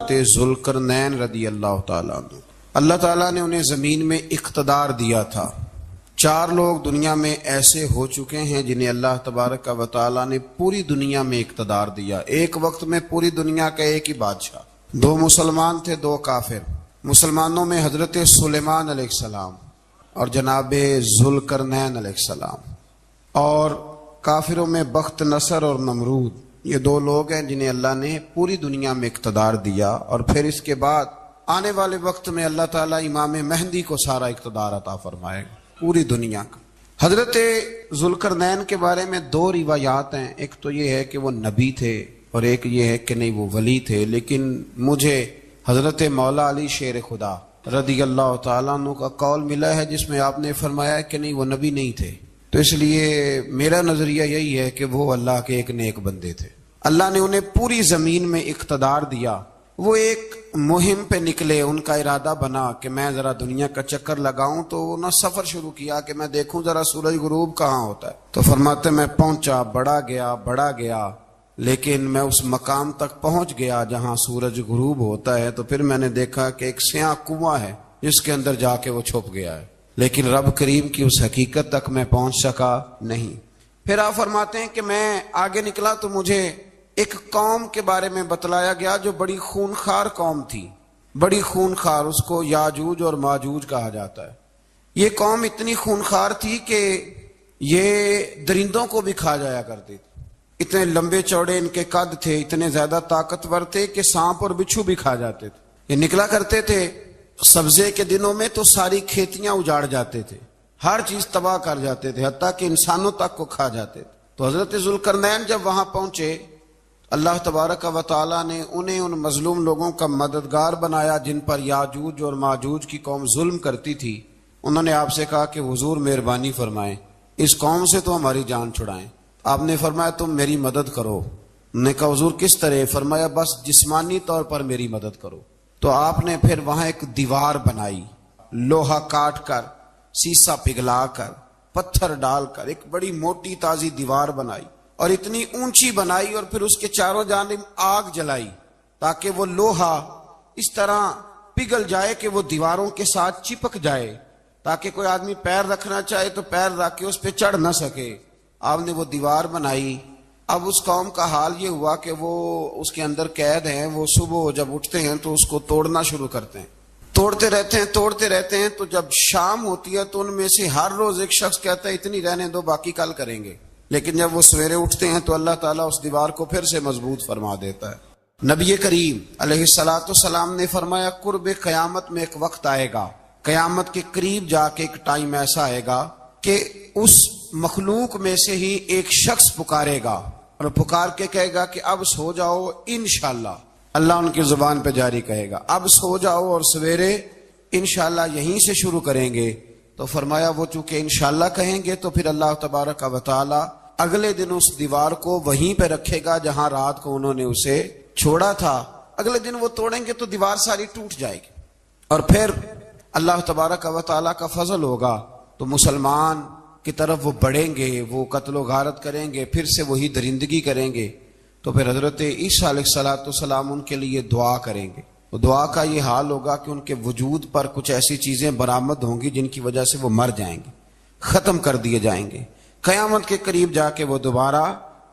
ذوالقرنین رضی اللہ تعالیٰ عنہ، اللہ تعالیٰ نے انہیں زمین میں اقتدار دیا تھا۔ 4 لوگ دنیا میں ایسے ہو چکے ہیں جنہیں اللہ تبارک و تعالیٰ نے پوری دنیا میں اقتدار دیا، ایک وقت میں پوری دنیا کا ایک ہی بادشاہ۔ 2 مسلمان تھے، 2 کافر۔ مسلمانوں میں حضرت سلیمان علیہ السلام اور جناب ذوالقرنین علیہ السلام، اور کافروں میں بخت نصر اور نمرود۔ یہ 2 لوگ ہیں جنہیں اللہ نے پوری دنیا میں اقتدار دیا، اور پھر اس کے بعد آنے والے وقت میں اللہ تعالیٰ امام مہدی کو سارا اقتدار عطا فرمائے گا پوری دنیا کا۔ حضرت ذوالقرنین کے بارے میں 2 روایات ہیں، ایک تو یہ ہے کہ وہ نبی تھے اور ایک یہ ہے کہ نہیں وہ ولی تھے، لیکن مجھے حضرت مولا علی شیر خدا رضی اللہ تعالیٰ عنہ کا قول ملا ہے جس میں آپ نے فرمایا کہ نہیں وہ نبی نہیں تھے، تو اس لیے میرا نظریہ یہی ہے کہ وہ اللہ کے ایک نیک بندے تھے۔ اللہ نے انہیں پوری زمین میں اقتدار دیا۔ وہ ایک مہم پہ نکلے، ان کا ارادہ بنا کہ میں ذرا دنیا کا چکر لگاؤں، تو انہوں نے سفر شروع کیا کہ میں دیکھوں ذرا سورج غروب کہاں ہوتا ہے۔ تو فرماتے میں پہنچا، بڑا گیا، لیکن میں اس مقام تک پہنچ گیا جہاں سورج غروب ہوتا ہے، تو پھر میں نے دیکھا کہ ایک سیاہ کنواں ہے جس کے اندر جا کے وہ چھپ گیا ہے، لیکن رب کریم کی اس حقیقت تک میں پہنچ سکا نہیں۔ پھر آپ فرماتے ہیں کہ میں آگے نکلا تو مجھے ایک قوم کے بارے میں بتلایا گیا جو بڑی خونخوار قوم تھی، بڑی خونخوار، اس کو یاجوج اور ماجوج کہا جاتا ہے۔ یہ قوم اتنی خونخوار تھی کہ یہ درندوں کو بھی کھا جایا کرتی تھی، اتنے لمبے چوڑے ان کے قد تھے، اتنے زیادہ طاقتور تھے کہ سانپ اور بچھو بھی کھا جاتے تھے۔ یہ نکلا کرتے تھے سبزے کے دنوں میں تو ساری کھیتیاں اجاڑ جاتے تھے، ہر چیز تباہ کر جاتے تھے، حتیٰ کہ انسانوں تک کو کھا جاتے تھے۔ تو حضرت ذوالقرنین جب وہاں پہنچے، اللہ تبارک و تعالیٰ نے انہیں ان مظلوم لوگوں کا مددگار بنایا جن پر یاجوج اور ماجوج کی قوم ظلم کرتی تھی۔ انہوں نے آپ سے کہا کہ حضور مہربانی فرمائیں، اس قوم سے تو ہماری جان چھڑائیں۔ آپ نے فرمایا تم میری مدد کرو۔ انہوں نے کہا حضور کس طرح؟ فرمایا بس جسمانی طور پر میری مدد کرو۔ تو آپ نے پھر وہاں ایک دیوار بنائی، لوہا کاٹ کر، سیسا پگھلا کر، پتھر ڈال کر ایک بڑی موٹی تازی دیوار بنائی، اور اتنی اونچی بنائی، اور پھر اس کے چاروں جانب آگ جلائی تاکہ وہ لوہا اس طرح پگھل جائے کہ وہ دیواروں کے ساتھ چپک جائے، تاکہ کوئی آدمی پیر رکھنا چاہے تو پیر رکھ کے اس پہ چڑھ نہ سکے۔ آپ نے وہ دیوار بنائی۔ اب اس قوم کا حال یہ ہوا کہ وہ اس کے اندر قید ہیں، وہ صبح جب اٹھتے ہیں تو اس کو توڑنا شروع کرتے ہیں، توڑتے رہتے ہیں، تو جب شام ہوتی ہے تو ان میں سے ہر روز ایک شخص کہتا ہے اتنی رہنے دو، باقی کل کریں گے، لیکن جب وہ سویرے اٹھتے ہیں تو اللہ تعالیٰ اس دیوار کو پھر سے مضبوط فرما دیتا ہے۔ نبی کریم علیہ السلام نے فرمایا قرب قیامت میں ایک وقت آئے گا، قیامت کے قریب جا کے ایک ٹائم ایسا آئے گا کہ اس مخلوق میں سے ہی ایک شخص پکارے گا اور پکار کے کہے گا کہ اب سو جاؤ انشاءاللہ۔ اللہ ان کی زبان پہ جاری کہے گا اب سو جاؤ اور سویرے انشاءاللہ یہیں سے شروع کریں گے۔ تو فرمایا وہ چونکہ انشاءاللہ کہیں گے تو پھر اللہ تبارک و تعالی اگلے دن اس دیوار کو وہیں پہ رکھے گا جہاں رات کو انہوں نے اسے چھوڑا تھا۔ اگلے دن وہ توڑیں گے تو دیوار ساری ٹوٹ جائے گی، اور پھر اللہ تبارک و تعالی کا فضل ہوگا تو مسلمان کی طرف وہ بڑھیں گے، وہ قتل و غارت کریں گے، پھر سے وہی درندگی کریں گے۔ تو پھر حضرت عیسیٰ علیہ السلام ان کے لیے دعا کریں گے۔ تو دعا کا یہ حال ہوگا کہ ان کے وجود پر کچھ ایسی چیزیں برآمد ہوں گی جن کی وجہ سے وہ مر جائیں گے، ختم کر دیے جائیں گے۔ قیامت کے قریب جا کے وہ دوبارہ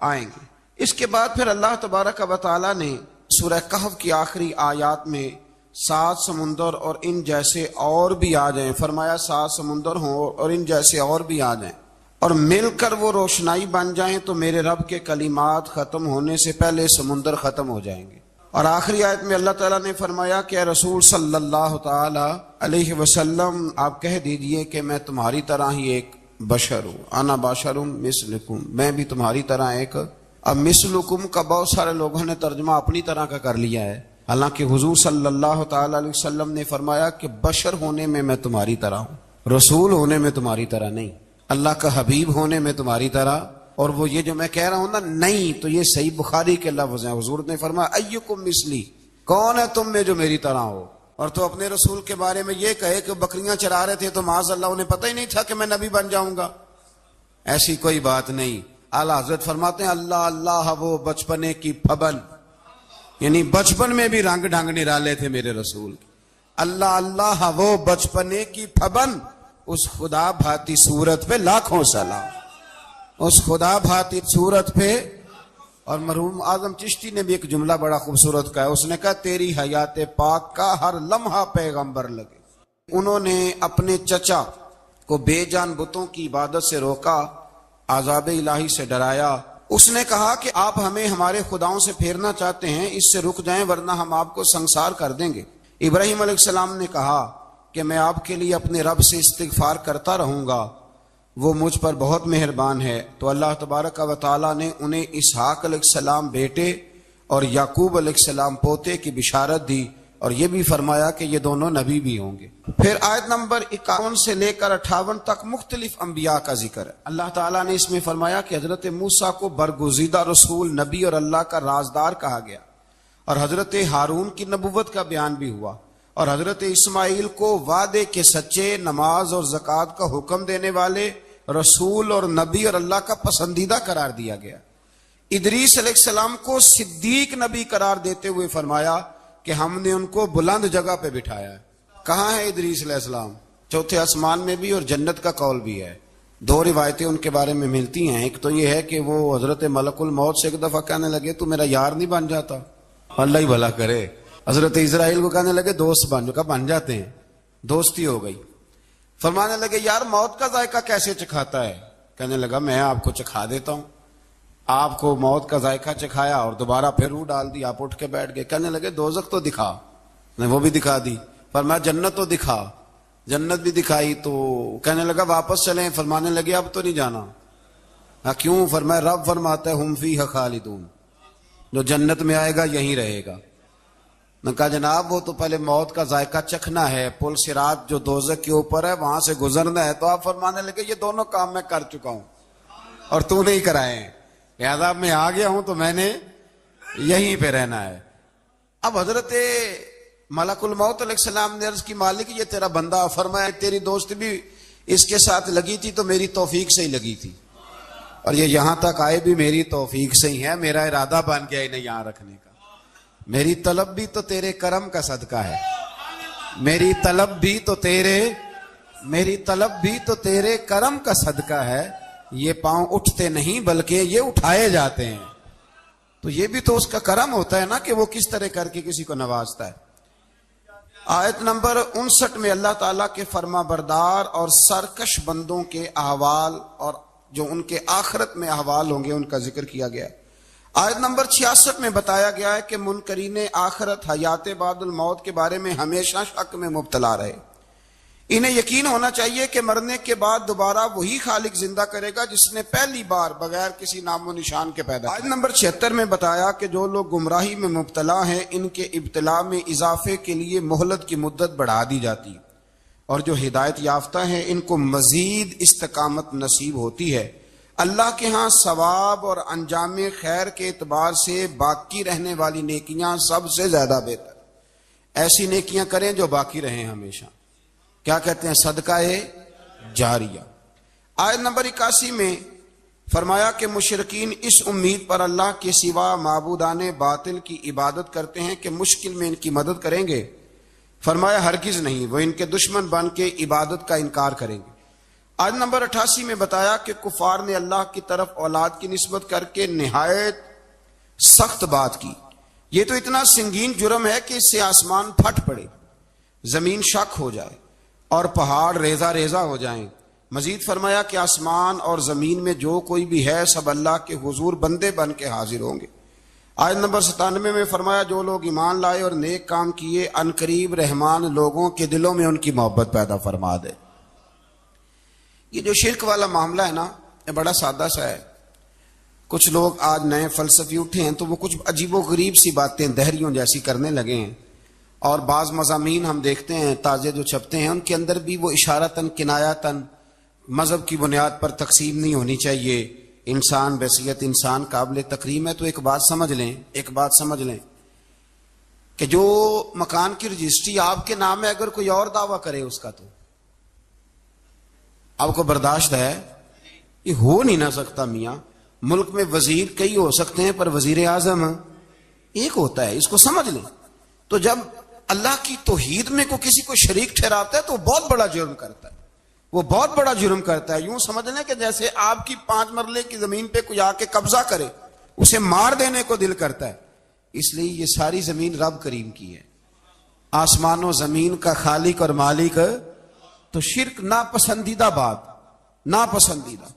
آئیں گے۔ اس کے بعد پھر اللہ تبارک و تعالی نے سورہ کہف کی آخری آیات میں 7 سمندر اور ان جیسے اور بھی آ جائیں، فرمایا 7 سمندر ہوں اور ان جیسے اور بھی آ جائیں اور مل کر وہ روشنائی بن جائیں تو میرے رب کے کلمات ختم ہونے سے پہلے سمندر ختم ہو جائیں گے۔ اور آخری آیت میں اللہ تعالیٰ نے فرمایا کہ اے رسول صلی اللہ تعالی علیہ وسلم آپ کہہ دیجئے کہ میں تمہاری طرح ہی ایک بشر ہوں، انا بشر مثلکم، میں بھی تمہاری طرح ایک۔ اب مثلکم کا بہت سارے لوگوں نے ترجمہ اپنی طرح کا کر لیا ہے، حالانکہ حضور صلی اللہ تعالی علیہ وسلم نے فرمایا کہ بشر ہونے میں تمہاری طرح ہوں، رسول ہونے میں تمہاری طرح نہیں، اللہ کا حبیب ہونے میں تمہاری طرح۔ اور وہ یہ جو میں کہہ رہا ہوں نا نہیں، تو یہ صحیح بخاری کے لفظ ہیں، حضور نے فرمایا ایکم مثلی، کون ہے تم میں جو میری طرح ہو؟ اور تو اپنے رسول کے بارے میں یہ کہے کہ بکریاں چرا رہے تھے تو معاذ اللہ انہیں پتہ ہی نہیں تھا کہ میں نبی بن جاؤں گا، ایسی کوئی بات نہیں۔ اعلیٰ حضرت فرماتے ہیں اللہ اللہ وہ بچپنے کی پھبن، یعنی بچپن میں بھی رنگ ڈھنگ نرالے تھے میرے رسول کی. اللہ اللہ وہ بچپنے کی پھبن، اس خدا بھاتی صورت پہ لاکھوں سلام. اس خدا بھاتی صورت پہ. اور مرحوم اعظم چشتی نے بھی ایک جملہ بڑا خوبصورت کہا. اس نے کہا تیری حیات پاک کا ہر لمحہ پیغمبر لگے. انہوں نے اپنے چچا کو بے جان بتوں کی عبادت سے روکا، عذاب الہی سے ڈرایا. اس نے کہا کہ آپ ہمیں ہمارے خداؤں سے پھیرنا چاہتے ہیں، اس سے رک جائیں ورنہ ہم آپ کو سنسار کر دیں گے. ابراہیم علیہ السلام نے کہا کہ میں آپ کے لیے اپنے رب سے استغفار کرتا رہوں گا، وہ مجھ پر بہت مہربان ہے. تو اللہ تبارک و تعالیٰ نے انہیں اسحاق علیہ السلام بیٹے اور یعقوب علیہ السلام پوتے کی بشارت دی، اور یہ بھی فرمایا کہ یہ دونوں نبی بھی ہوں گے. پھر آیت نمبر 51 سے لے کر 58 تک مختلف انبیاء کا ذکر ہے. اللہ تعالیٰ نے اس میں فرمایا کہ حضرت موسیٰ کو برگزیدہ رسول، نبی اور اللہ کا رازدار کہا گیا، اور حضرت ہارون کی نبوت کا بیان بھی ہوا، اور حضرت اسماعیل کو وعدے کے سچے، نماز اور زکوٰۃ کا حکم دینے والے رسول اور نبی اور اللہ کا پسندیدہ قرار دیا گیا. ادریس علیہ السلام کو صدیق نبی قرار دیتے ہوئے فرمایا کہ ہم نے ان کو بلند جگہ پہ بٹھایا ہے. کہاں ہے ادریس علیہ السلام؟ چوتھے آسمان میں بھی، اور جنت کا قول بھی ہے. دو روایتیں ان کے بارے میں ملتی ہیں. ایک تو یہ ہے کہ وہ حضرت ملک الموت سے ایک دفعہ کہنے لگے تو میرا یار نہیں بن جاتا؟ اللہ ہی بھلا کرے. حضرت اسرائیل کو کہنے لگے دوست بن جاتے ہیں، دوستی ہو گئی. فرمانے لگے یار موت کا ذائقہ کیسے چکھاتا ہے؟ کہنے لگا میں آپ کو چکھا دیتا ہوں. آپ کو موت کا ذائقہ چکھایا اور دوبارہ پھر روح ڈال دی، آپ اٹھ کے بیٹھ گئے. کہنے لگے دوزخ تو دکھا، نے وہ بھی دکھا دی. فرمایا جنت تو دکھا، جنت بھی دکھائی. تو کہنے لگا واپس چلیں. فرمانے لگے اب تو نہیں جانا. کیوں؟ فرمایا رب فرماتا ہے ہم فیہا خالدون، جو جنت میں آئے گا یہیں رہے گا. میں کہا جناب وہ تو پہلے موت کا ذائقہ چکھنا ہے، پل صراط جو دوزخ کے اوپر ہے وہاں سے گزرنا ہے. تو آپ فرمانے لگے یہ دونوں کام میں کر چکا ہوں اور تو نہیں کرائے ہیں، لہذا میں آ گیا ہوں تو میں نے یہیں پہ رہنا ہے. اب حضرت ملک الموت علیہ السلام نے عرض کی مالک یہ تیرا بندہ. فرمایا تیری دوست بھی اس کے ساتھ لگی تھی تو میری توفیق سے ہی لگی تھی، اور یہ یہاں تک آئے بھی میری توفیق سے ہی ہے. میرا ارادہ بن گیا انہیں یہاں رکھنے کا. میری طلب بھی تو تیرے کرم کا صدقہ ہے، میری طلب بھی تو تیرے کرم کا صدقہ ہے. یہ پاؤں اٹھتے نہیں بلکہ یہ اٹھائے جاتے ہیں. تو یہ بھی تو اس کا کرم ہوتا ہے نا کہ وہ کس طرح کر کے کسی کو نوازتا ہے. آیت نمبر 59 میں اللہ تعالیٰ کے فرما بردار اور سرکش بندوں کے احوال اور جو ان کے آخرت میں احوال ہوں گے ان کا ذکر کیا گیا. آیت نمبر 66 میں بتایا گیا ہے کہ منکرین آخرت حیات بعد الموت کے بارے میں ہمیشہ شک میں مبتلا رہے. انہیں یقین ہونا چاہیے کہ مرنے کے بعد دوبارہ وہی خالق زندہ کرے گا جس نے پہلی بار بغیر کسی نام و نشان کے پیدا کیا. آیت نمبر 76 میں بتایا کہ جو لوگ گمراہی میں مبتلا ہیں ان کے ابتلا میں اضافے کے لیے مہلت کی مدت بڑھا دی جاتی، اور جو ہدایت یافتہ ہیں ان کو مزید استقامت نصیب ہوتی ہے. اللہ کے ہاں ثواب اور انجام خیر کے اعتبار سے باقی رہنے والی نیکیاں سب سے زیادہ بہتر. ایسی نیکیاں کریں جو باقی رہیں ہمیشہ. کیا کہتے ہیں؟ صدقہ جاریہ. آیت نمبر 81 میں فرمایا کہ مشرکین اس امید پر اللہ کے سوا معبودان باطل کی عبادت کرتے ہیں کہ مشکل میں ان کی مدد کریں گے. فرمایا ہرگز نہیں، وہ ان کے دشمن بن کے عبادت کا انکار کریں گے. آیت نمبر 88 میں بتایا کہ کفار نے اللہ کی طرف اولاد کی نسبت کر کے نہایت سخت بات کی. یہ تو اتنا سنگین جرم ہے کہ اس سے آسمان پھٹ پڑے، زمین شک ہو جائے اور پہاڑ ریزہ ریزہ ہو جائیں. مزید فرمایا کہ آسمان اور زمین میں جو کوئی بھی ہے سب اللہ کے حضور بندے بن کے حاضر ہوں گے. آیت نمبر 97 میں فرمایا جو لوگ ایمان لائے اور نیک کام کیے عنقریب رحمان لوگوں کے دلوں میں ان کی محبت پیدا فرما دے. یہ جو شرک والا معاملہ ہے نا یہ بڑا سادہ سا ہے. کچھ لوگ آج نئے فلسفی اٹھے ہیں تو وہ کچھ عجیب و غریب سی باتیں دہریوں جیسی کرنے لگے ہیں، اور بعض مضامین ہم دیکھتے ہیں تازے جو چھپتے ہیں ان کے اندر بھی وہ اشارتاً کنایاتاً مذہب کی بنیاد پر تقسیم نہیں ہونی چاہیے، انسان بحیثیت انسان قابل تکریم ہے. تو ایک بات سمجھ لیں کہ جو مکان کی رجسٹری آپ کے نام ہے اگر کوئی اور دعویٰ کرے اس کا تو آپ کو برداشت ہے؟ یہ ہو نہیں نہ سکتا میاں. ملک میں وزیر کئی ہو سکتے ہیں پر وزیر اعظم ایک ہوتا ہے، اس کو سمجھ لیں۔ تو جب اللہ کی توحید میں کو کسی کو شریک ٹھہراتا ہے تو وہ بہت بڑا جرم کرتا ہے، وہ بہت بڑا جرم کرتا ہے۔ یوں سمجھ لیں کہ جیسے آپ کی 5 مرلے کی زمین پہ کوئی آ کے قبضہ کرے، اسے مار دینے کو دل کرتا ہے۔ اس لیے یہ ساری زمین رب کریم کی ہے، آسمان و زمین کا خالق اور مالک۔ تو شرک ناپسندیدہ بات، ناپسندیدہ۔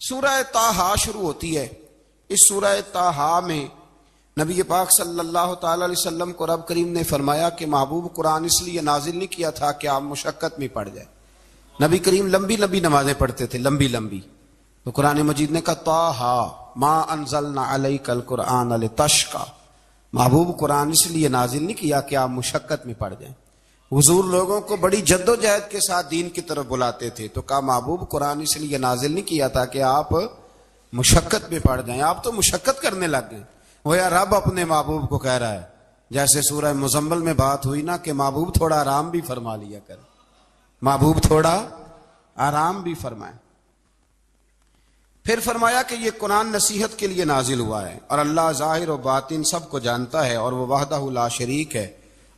سورہ طٰہٰ شروع ہوتی ہے۔ اس سورہ طٰہٰ میں نبی پاک صلی اللہ تعالی علیہ وسلم کو رب کریم نے فرمایا کہ محبوب قرآن اس لیے نازل نہیں کیا تھا کہ آپ مشقت میں پڑ جائے۔ نبی کریم لمبی لمبی نمازیں پڑھتے تھے، لمبی لمبی۔ تو قرآن مجید نے کہا طٰہٰ ما انزلنا علیک القرآن لتشقیٰ، محبوب قرآن اس لیے نازل نہیں کیا کہ آپ مشقت میں پڑ جائیں۔ حضور لوگوں کو بڑی جد و جہد کے ساتھ دین کی طرف بلاتے تھے، تو کہا محبوب قرآن اس لیے نازل نہیں کیا تھا کہ آپ مشقت میں پڑ جائیں، آپ تو مشقت کرنے لگ گئے۔ وہ یا رب اپنے محبوب کو کہہ رہا ہے، جیسے سورہ مزمل میں بات ہوئی نا کہ محبوب تھوڑا آرام بھی فرما لیا کر، محبوب تھوڑا آرام بھی فرمائے۔ پھر فرمایا کہ یہ قرآن نصیحت کے لیے نازل ہوا ہے، اور اللہ ظاہر و باطن سب کو جانتا ہے، اور وہ وحدہ لا شریک ہے،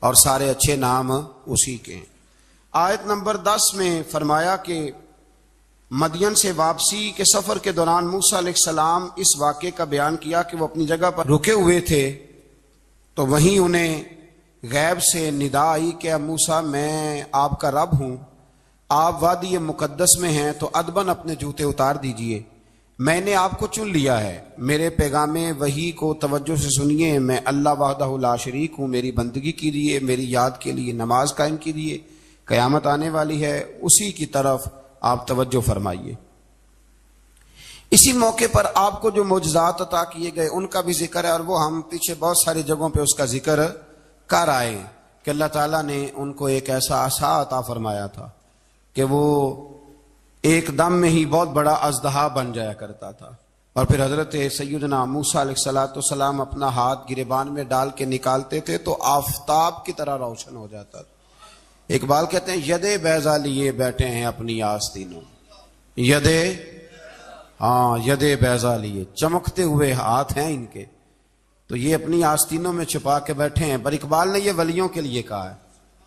اور سارے اچھے نام اسی کے ہیں۔ آیت نمبر 10 میں فرمایا کہ مدین سے واپسی کے سفر کے دوران موسیٰ علیہ السلام اس واقعے کا بیان کیا کہ وہ اپنی جگہ پر رکے ہوئے تھے، تو وہیں انہیں غیب سے ندا آئی کہ موسیٰ میں آپ کا رب ہوں، آپ وادی مقدس میں ہیں تو ادباً اپنے جوتے اتار دیجئے، میں نے آپ کو چن لیا ہے، میرے پیغام وحی کو توجہ سے سنیے، میں اللہ وحدہ لا شریک ہوں، میری بندگی کیجیے، میری یاد کے لیے نماز قائم کیجیے، قیامت آنے والی ہے، اسی کی طرف آپ توجہ فرمائیے۔ اسی موقع پر آپ کو جو معجزات عطا کیے گئے ان کا بھی ذکر ہے، اور وہ ہم پیچھے بہت ساری جگہوں پہ اس کا ذکر کر آئے کہ اللہ تعالیٰ نے ان کو ایک ایسا عصا عطا فرمایا تھا کہ وہ ایک دم میں ہی بہت بڑا اژدہا بن جایا کرتا تھا، اور پھر حضرت سیدنا موسیٰ علیہ السلام اپنا ہاتھ گریبان میں ڈال کے نکالتے تھے تو آفتاب کی طرح روشن ہو جاتا تھا۔ اقبال کہتے ہیں یدے بیضا لیے بیٹھے ہیں اپنی آستینوں، یدے بیضا لیے، چمکتے ہوئے ہاتھ ہیں ان کے، تو یہ اپنی آستینوں میں چھپا کے بیٹھے ہیں۔ پر اقبال نے یہ ولیوں کے لیے کہا ہے،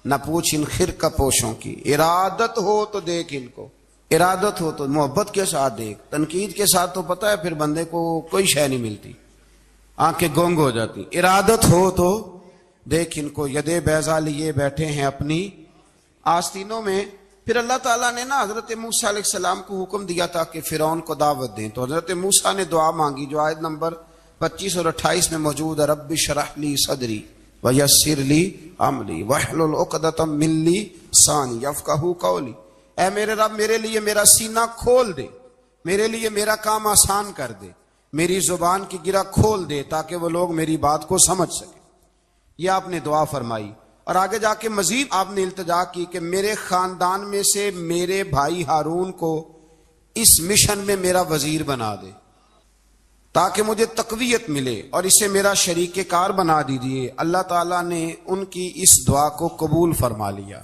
نہ پوچھ ان خرقہ پوشوں کی، ارادت ہو تو دیکھ ان کو، ارادت ہو تو محبت کے ساتھ دیکھ، تنقید کے ساتھ تو پتہ ہے پھر بندے کو کوئی شے نہیں ملتی، آنکھیں گونگ ہو جاتی۔ ارادت ہو تو دیکھ ان کو، یدے بیضا لیے بیٹھے ہیں اپنی آستینوں میں۔ پھر اللہ تعالیٰ نے نا حضرت موسیٰ علیہ السلام کو حکم دیا تھا کہ فرعون کو دعوت دیں، تو حضرت موسیٰ نے دعا مانگی جو آیت نمبر 25 اور 28 میں موجود ہے، رب اشرح لی صدری ویسر لی امری واحلل عقدۃ من لسانی یفقہوا قولی، اے میرے رب میرے لیے میرا سینہ کھول دے، میرے لیے میرا کام آسان کر دے، میری زبان کی گرہ کھول دے تاکہ وہ لوگ میری بات کو سمجھ سکیں۔ یہ آپ نے دعا فرمائی، اور آگے جا کے مزید آپ نے التجا کی کہ میرے خاندان میں سے میرے بھائی ہارون کو اس مشن میں میرا وزیر بنا دے تاکہ مجھے تقویت ملے، اور اسے میرا شریک کار بنا دیجیے۔ اللہ تعالیٰ نے ان کی اس دعا کو قبول فرما لیا۔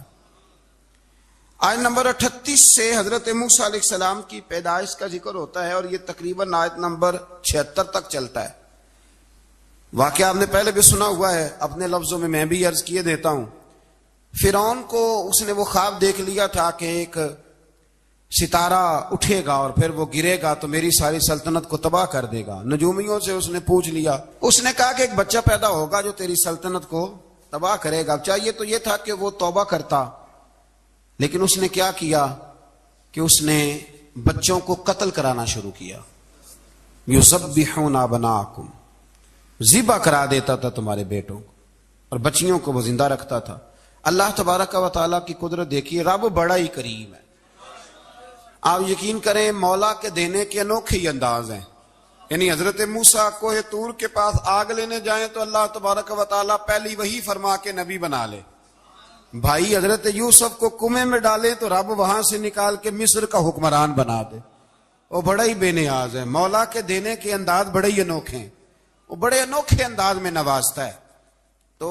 آیت نمبر 38 سے حضرت موسیٰ علیہ السلام کی پیدائش کا ذکر ہوتا ہے، اور یہ تقریباً آیت نمبر 76 تک چلتا ہے۔ واقعہ آپ نے پہلے بھی سنا ہوا ہے، اپنے لفظوں میں میں بھی عرض کیے دیتا ہوں۔ فرعون کو اس نے وہ خواب دیکھ لیا تھا کہ ایک ستارہ اٹھے گا اور پھر وہ گرے گا تو میری ساری سلطنت کو تباہ کر دے گا۔ نجومیوں سے اس نے پوچھ لیا، اس نے کہا کہ ایک بچہ پیدا ہوگا جو تیری سلطنت کو تباہ کرے گا۔ چاہیے تو یہ تھا کہ وہ توبہ کرتا، لیکن اس نے کیا کیا کہ اس نے بچوں کو قتل کرانا شروع کیا۔ یذبحون ابناءکم، ذبح کرا دیتا تھا تمہارے بیٹوں کو، اور بچیوں کو وہ زندہ رکھتا تھا۔ اللہ تبارک و تعالیٰ کی قدرت دیکھیے، رب بڑا ہی کریم ہے۔ آپ یقین کریں مولا کے دینے کے انوکھے ہی انداز ہیں۔ یعنی حضرت موسیٰ کوہ طور کے پاس آگ لینے جائیں تو اللہ تبارک و تعالیٰ پہلی وہی فرما کے نبی بنا لے۔ بھائی حضرت یوسف کو کنویں میں ڈالے تو رب وہاں سے نکال کے مصر کا حکمران بنا دے۔ وہ بڑا ہی بے نیاز ہے، مولا کے دینے کے انداز بڑے ہی انوکھے ہیں، وہ بڑے انوکھے انداز میں نوازتا ہے۔ تو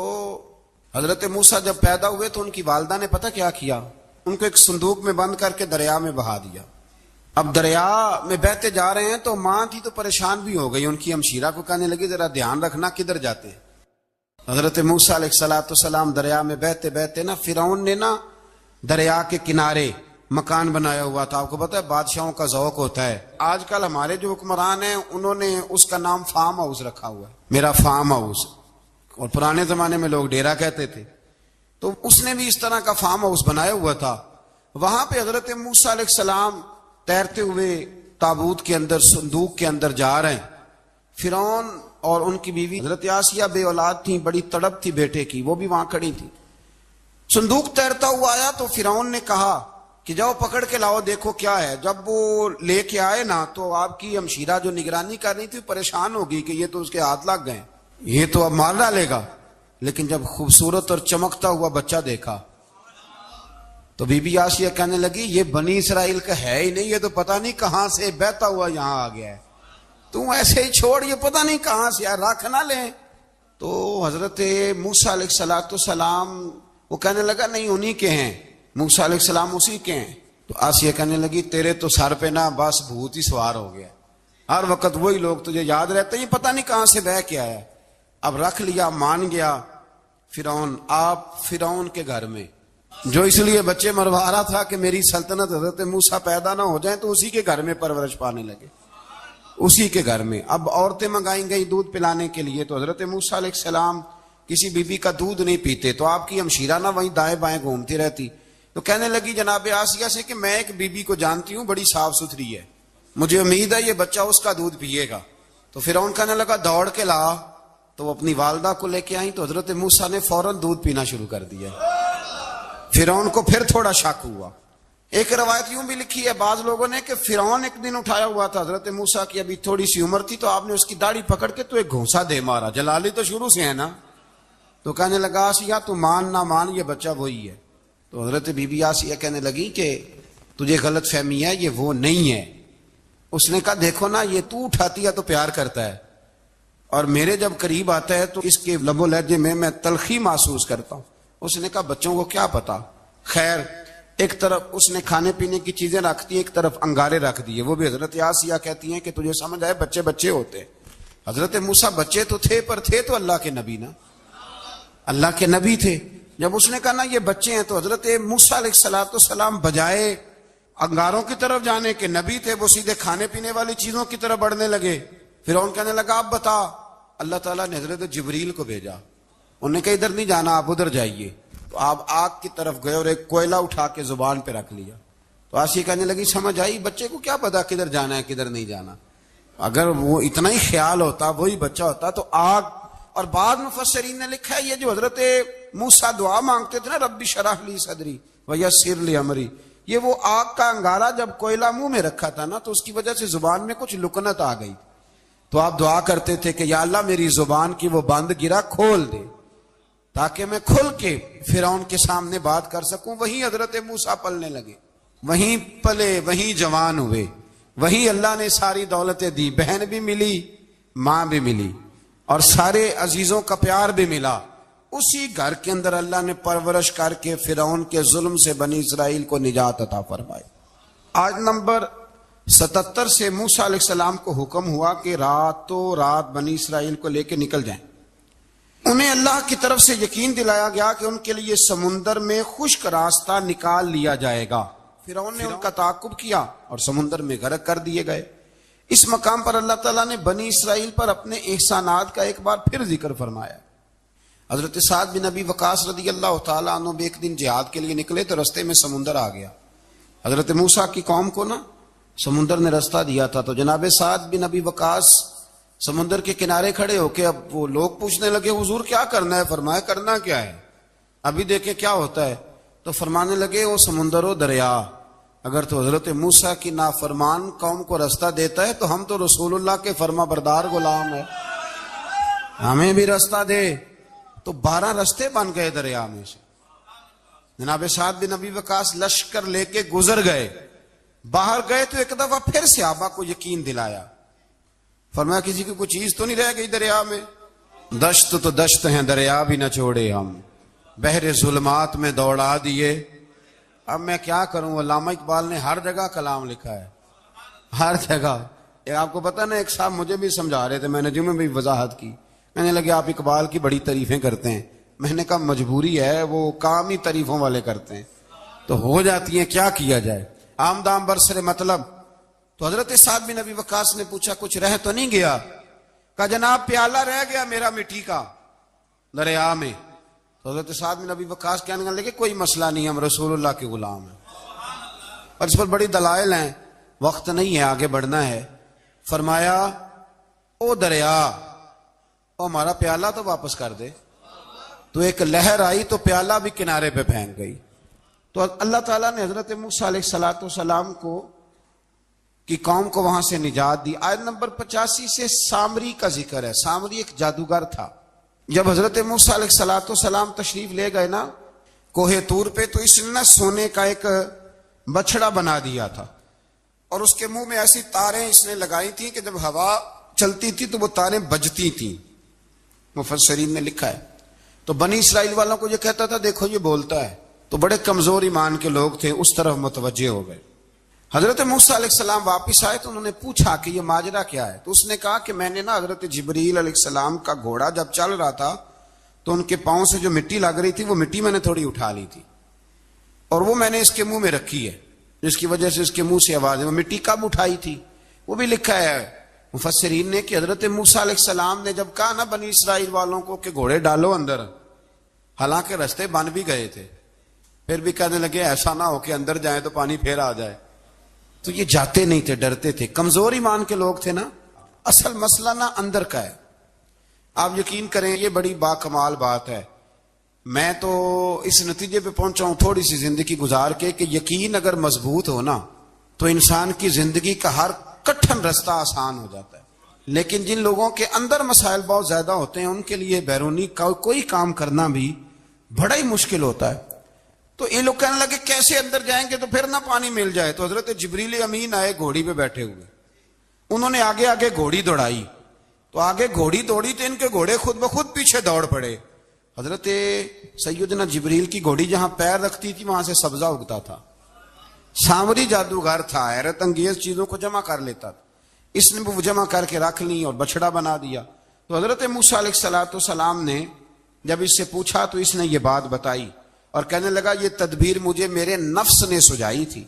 حضرت موسیٰ جب پیدا ہوئے تو ان کی والدہ نے پتہ کیا کیا، ان کو ایک صندوق میں بند کر کے دریا میں بہا دیا۔ اب دریا میں بہتے جا رہے ہیں تو ماں تھی تو پریشان بھی ہو گئی، ان کی ہمشیرہ کو کہنے لگی ذرا دھیان رکھنا کدھر جاتے ہیں۔ حضرت موسیٰ علیہ السلام دریا میں بہتے بہتے نا فرعون نے نا دریا کے کنارے مکان بنایا ہوا تھا۔ آپ کو پتا ہے بادشاہوں کا ذوق ہوتا ہے، آج کل ہمارے جو حکمران ہیں انہوں نے اس کا نام فارم ہاؤس رکھا ہوا ہے، میرا فارم ہاؤس، اور پرانے زمانے میں لوگ ڈیرا کہتے تھے، تو اس نے بھی اس طرح کا فارم ہاؤس بنایا ہوا تھا۔ وہاں پہ حضرت موسیٰ علیہ السلام تیرتے ہوئے تابوت کے اندر صندوق کے اندر جا رہے ہیں۔ فرعون اور ان کی بیوی حضرت آسیہ بے اولاد تھیں، بڑی تڑپ تھی بیٹے کی، وہ بھی وہاں کھڑی تھی۔ صندوق تیرتا ہوا آیا تو فرعون نے کہا کہ جاؤ پکڑ کے لاؤ دیکھو کیا ہے۔ جب وہ لے کے آئے نا تو آپ کی ہمشیرہ جو نگرانی کر رہی تھی پریشان ہو گئی کہ یہ تو اس کے ہاتھ لگ گئے، یہ تو اب مار ڈالے گا۔ لیکن جب خوبصورت اور چمکتا ہوا بچہ دیکھا تو بی بی آسیہ کہنے لگی یہ بنی اسرائیل کا ہے ہی نہیں، یہ تو پتہ نہیں کہاں سے بہتا ہوا یہاں آ گیا ہے، تو ایسے ہی چھوڑ، یہ پتہ نہیں کہاں سے رکھ نہ لیں۔ تو حضرت موسیٰ علیہ السلام وہ کہنے لگا نہیں انہی کے ہیں، موسیٰ علیہ السلام اسی کے ہیں۔ تو آسیہ کہنے لگی تیرے تو سر پہ نا بس بھوت ہی سوار ہو گیا، ہر وقت وہی لوگ تجھے یاد رہتے ہیں، پتہ نہیں کہاں سے بہ کے آیا۔ اب رکھ لیا، مان گیا فرعون۔ آپ فرعون کے گھر میں جو اس لیے بچے مروا رہا تھا کہ میری سلطنت حضرت موسیٰ پیدا نہ ہو جائیں، تو اسی کے گھر میں پرورش پانے لگے، اسی کے گھر میں۔ اب عورتیں منگائیں گئی دودھ پلانے کے لیے، تو حضرت موسیٰ علیہ السلام کسی بی بی کا دودھ نہیں پیتے، تو آپ کی ہمشیرہ نہ وہیں دائیں بائیں گھومتی رہتی۔ تو کہنے لگی جناب آسیہ سے کہ میں ایک بی بی کو جانتی ہوں، بڑی صاف ستھری ہے، مجھے امید ہے یہ بچہ اس کا دودھ پیے گا۔ تو فرعون کہنے لگا دوڑ کے لا، تو وہ اپنی والدہ کو لے کے آئیں، تو حضرت موسیٰ نے فوراً دودھ پینا شروع کر دیا۔ فرعون کو پھر تھوڑا شک ہوا۔ ایک روایت یوں بھی لکھی ہے بعض لوگوں نے کہ فرعون ایک دن اٹھایا ہوا تھا، حضرت موسیٰ کی ابھی تھوڑی سی عمر تھی، تو آپ نے اس کی داڑھی پکڑ کے تو ایک گھونسا دے مارا، جلالی تو شروع سے ہے نا۔ تو کہنے لگا آسیہ تو مان نہ مان یہ بچہ وہی ہے۔ تو حضرت بی بی آسیہ کہنے لگی کہ تجھے غلط فہمی ہے، یہ وہ نہیں ہے۔ اس نے کہا دیکھو نا یہ تو اٹھاتی ہے تو پیار کرتا ہے، اور میرے جب قریب آتا ہے تو اس کے لب و لہجے میں تلخی محسوس کرتا ہوں۔ اس نے کہا بچوں کو کیا پتا۔ خیر ایک طرف اس نے کھانے پینے کی چیزیں رکھ دی، ایک طرف انگارے رکھ دیے۔ وہ بھی حضرت آسیہ کہتی ہیں کہ تجھے سمجھ آئے بچے بچے ہوتے، حضرت موسیٰ بچے تو تھے پر تھے تو اللہ کے نبی نا، اللہ کے نبی تھے۔ جب اس نے کہا نا یہ بچے ہیں، تو حضرت موسیٰ علیہ السلام بجائے انگاروں کی طرف جانے کے نبی تھے، وہ سیدھے کھانے پینے والی چیزوں کی طرف بڑھنے لگے۔ فرعون کہنے لگا اب بتا۔ اللہ تعالیٰ نے حضرت جبریل کو بھیجا، انہوں نے کہا ادھر نہیں جانا آپ ادھر جائیے۔ تو آپ آگ کی طرف گئے اور ایک کوئلہ اٹھا کے زبان پہ رکھ لیا۔ تو آسیہ کہنے لگی سمجھ آئی، بچے کو کیا پتا کدھر جانا ہے کدھر نہیں جانا، اگر وہ اتنا ہی خیال ہوتا وہی بچہ ہوتا تو آگ۔ اور بعض مفسرین نے لکھا ہے یہ جو حضرت موسیٰ دعا مانگتے تھے نا ربی شرح لی صدری ویسر لی امری، یہ وہ آگ کا انگارہ جب کوئلہ منہ میں رکھا تھا نا تو اس کی وجہ سے زبان میں کچھ لکنت آ گئی، تو آپ دعا کرتے تھے کہ یا اللہ میری زبان کی وہ بند گرا کھول دے تاکہ میں کھل کے فرعون کے سامنے بات کر سکوں۔ وہیں حضرت موسیٰ پلنے لگے، وہیں پلے، وہیں جوان ہوئے، وہیں اللہ نے ساری دولتیں دی، بہن بھی ملی، ماں بھی ملی، اور سارے عزیزوں کا پیار بھی ملا۔ اسی گھر کے اندر اللہ نے پرورش کر کے فرعون کے ظلم سے بنی اسرائیل کو نجات عطا فرمائی۔ آج نمبر 77 سے موسیٰ علیہ السلام کو حکم ہوا کہ راتوں رات بنی اسرائیل کو لے کے نکل جائیں۔ انہیں اللہ کی طرف سے یقین دلایا گیا کہ ان کے لیے سمندر میں خشک راستہ نکال لیا جائے گا۔ فرعون نے ان کا تعاقب کیا اور سمندر میں غرق کر دیے گئے۔ اس مقام پر اللہ تعالیٰ نے بنی اسرائیل پر اپنے احسانات کا ایک بار پھر ذکر فرمایا۔ حضرت سعد بن ابی وقاص رضی اللہ تعالیٰ عنہ بھی ایک دن جہاد کے لیے نکلے تو رستے میں سمندر آ گیا۔ حضرت موسیٰ کی قوم کو نا سمندر نے رستہ دیا تھا، تو جناب سعد بن ابی وقاص سمندر کے کنارے کھڑے ہو کے اب وہ لوگ پوچھنے لگے حضور کیا کرنا ہے؟ فرمایا کرنا کیا ہے، ابھی دیکھیں کیا ہوتا ہے۔ تو فرمانے لگے وہ سمندر و دریا اگر تو حضرت موسیٰ کی نافرمان قوم کو رستہ دیتا ہے تو ہم تو رسول اللہ کے فرما بردار غلام ہیں، ہمیں بھی رستہ دے۔ تو 12 رستے بن گئے دریا میں سے۔ جناب سعد بن ابی وقاص لشکر لے کے گزر گئے، باہر گئے تو ایک دفعہ پھر صحابہ کو یقین دلایا، فرمایا کسی کی کوئی چیز تو نہیں رہ گئی دریا میں؟ دشت تو دشت ہیں دریا بھی نہ چھوڑے ہم، بحر ظلمات میں دوڑا دیے۔ اب میں کیا کروں، علامہ اقبال نے ہر جگہ کلام لکھا ہے، ہر جگہ. آپ کو پتا نا، ایک صاحب مجھے بھی سمجھا رہے تھے، میں نے جمعے میں بھی وضاحت کی. میں نے لگے آپ اقبال کی بڑی تعریفیں کرتے ہیں. میں نے کہا مجبوری ہے، وہ کام ہی تعریفوں والے کرتے ہیں تو ہو جاتی ہیں، کیا کیا جائے. عام دام برسر مطلب. تو حضرت سعد بن ابی وقاص نے پوچھا کچھ رہ تو نہیں گیا؟ کہا جناب پیالہ رہ گیا میرا مٹی کا دریا میں. تو حضرت سعد بن ابی وقاص کہنے لگے کوئی مسئلہ نہیں، ہم رسول اللہ کے غلام ہیں. اور اس پر بڑی دلائل ہیں، وقت نہیں ہے، آگے بڑھنا ہے. فرمایا او دریا، او ہمارا پیالہ تو واپس کر دے. تو ایک لہر آئی تو پیالہ بھی کنارے پہ پھینک گئی. تو اللہ تعالیٰ نے حضرت موسیٰ علیہ السلام کو کی قوم کو وہاں سے نجات دی. آیت نمبر 85 سے سامری کا ذکر ہے. سامری ایک جادوگر تھا. جب حضرت موسیٰ علیہ السلام تشریف لے گئے نا کوہ طور پہ، تو اس نے نا سونے کا ایک بچڑا بنا دیا تھا، اور اس کے منہ میں ایسی تاریں اس نے لگائی تھی کہ جب ہوا چلتی تھی تو وہ تاریں بجتی تھیں. مفسرین نے لکھا ہے. تو بنی اسرائیل والوں کو یہ کہتا تھا دیکھو یہ بولتا ہے. تو بڑے کمزور ایمان کے لوگ تھے، اس طرف متوجہ ہو گئے. حضرت موسیٰ علیہ السلام واپس آئے تو انہوں نے پوچھا کہ یہ ماجرا کیا ہے. تو اس نے کہا کہ میں نے نا حضرت جبریل علیہ السلام کا گھوڑا جب چل رہا تھا تو ان کے پاؤں سے جو مٹی لگ رہی تھی وہ مٹی میں نے تھوڑی اٹھا لی تھی، اور وہ میں نے اس کے منہ میں رکھی ہے، جس کی وجہ سے اس کے منہ سے آواز ہے. وہ مٹی کب اٹھائی تھی وہ بھی لکھا ہے مفسرین نے کہ حضرت موسیٰ علیہ السلام نے جب کہا نا بنی اسرائیل والوں کو کہ گھوڑے ڈالو اندر، حالانکہ رستے بن بھی گئے تھے، پھر بھی کہنے لگے ایسا نہ ہو کہ اندر جائیں تو پانی پھر آ جائے. تو یہ جاتے نہیں تھے، ڈرتے تھے، کمزور ایمان کے لوگ تھے نا. اصل مسئلہ نا اندر کا ہے. آپ یقین کریں یہ بڑی باکمال بات ہے. میں تو اس نتیجے پہ پہنچا ہوں تھوڑی سی زندگی گزار کے کہ یقین اگر مضبوط ہو نا تو انسان کی زندگی کا ہر کٹھن رستہ آسان ہو جاتا ہے. لیکن جن لوگوں کے اندر مسائل بہت زیادہ ہوتے ہیں ان کے لیے بیرونی کوئی کام کرنا بھی بڑا ہی مشکل ہوتا ہے. تو یہ لوگ کہنے لگے کیسے اندر جائیں گے تو پھر نہ پانی مل جائے. تو حضرت جبریل امین آئے گھوڑی پہ بیٹھے ہوئے، انہوں نے آگے آگے گھوڑی دوڑائی. تو آگے گھوڑی دوڑی تو ان کے گھوڑے خود بخود پیچھے دوڑ پڑے. حضرت سیدنا جبریل کی گھوڑی جہاں پیر رکھتی تھی وہاں سے سبزہ اگتا تھا. سامری جادوگر تھا، حیرت انگیز چیزوں کو جمع کر لیتا تھا. اس نے وہ جمع کر کے رکھ لی اور بچڑا بنا دیا. تو حضرت موسیٰ علیہ السلام نے جب اس سے پوچھا تو اس نے یہ بات بتائی اور کہنے لگا یہ تدبیر مجھے میرے نفس نے سجائی تھی.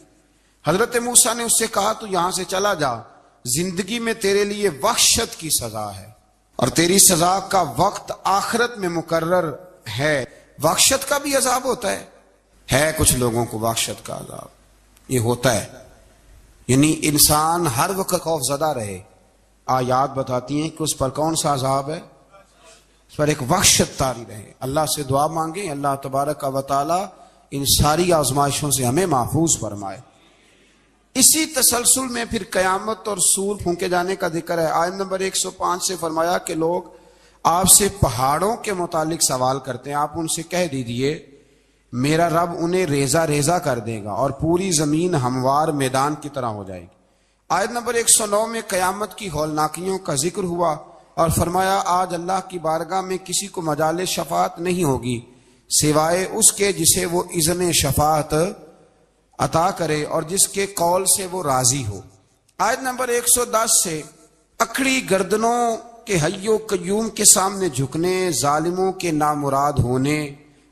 حضرت موسیٰ نے اس سے کہا تو یہاں سے چلا جا، زندگی میں تیرے لیے وحشت کی سزا ہے اور تیری سزا کا وقت آخرت میں مقرر ہے. وحشت کا بھی عذاب ہوتا ہے کچھ لوگوں کو وحشت کا عذاب یہ ہوتا ہے. یعنی انسان ہر وقت خوف زدہ رہے. آیات بتاتی ہیں کہ اس پر کون سا عذاب ہے، اس پر ایک وحشت طاری رہے. اللہ سے دعا مانگیں اللہ تبارک و تعالی ان ساری آزمائشوں سے ہمیں محفوظ فرمائے. اسی تسلسل میں پھر قیامت اور سور پھونکے جانے کا ذکر ہے. آیت نمبر 105 سے فرمایا کہ لوگ آپ سے پہاڑوں کے متعلق سوال کرتے ہیں، آپ ان سے کہہ دیجئے میرا رب انہیں ریزہ ریزہ کر دے گا اور پوری زمین ہموار میدان کی طرح ہو جائے گی. آیت نمبر 109 میں قیامت کی ہولناکیوں کا ذکر ہوا اور فرمایا آج اللہ کی بارگاہ میں کسی کو مجال شفاعت نہیں ہوگی سوائے اس کے جسے وہ اذن شفاعت عطا کرے اور جس کے قول سے وہ راضی ہو. آیت نمبر 110 سے اکڑی گردنوں کے حی و قیوم کے سامنے جھکنے، ظالموں کے نامراد ہونے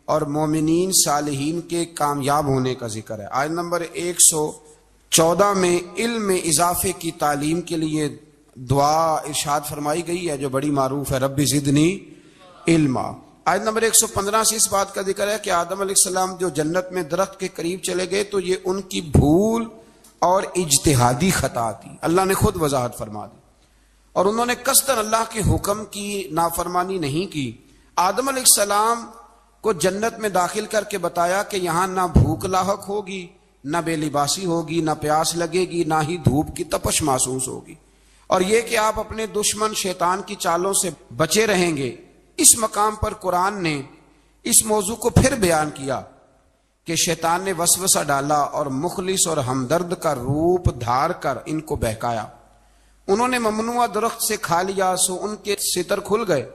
اور مومنین صالحین کے کامیاب ہونے کا ذکر ہے. آیت نمبر 114 میں علم میں اضافے کی تعلیم کے لیے دعا ارشاد فرمائی گئی ہے جو بڑی معروف ہے، رب زدنی علما. آیت نمبر 115 سے اس بات کا ذکر ہے کہ آدم علیہ السلام جو جنت میں درخت کے قریب چلے گئے تو یہ ان کی بھول اور اجتہادی خطا تھی. اللہ نے خود وضاحت فرما دی اور انہوں نے قصداً اللہ کے حکم کی نافرمانی نہیں کی. آدم علیہ السلام کو جنت میں داخل کر کے بتایا کہ یہاں نہ بھوک لاحق ہوگی، نہ بے لباسی ہوگی، نہ پیاس لگے گی، نہ ہی دھوپ کی تپش محسوس ہوگی، اور یہ کہ آپ اپنے دشمن شیطان کی چالوں سے بچے رہیں گے. اس مقام پر قرآن نے اس موضوع کو پھر بیان کیا کہ شیطان نے وسوسہ ڈالا اور مخلص اور ہمدرد کا روپ دھار کر ان کو بہکایا. انہوں نے ممنوع درخت سے کھا لیا سو ان کے ستر کھل گئے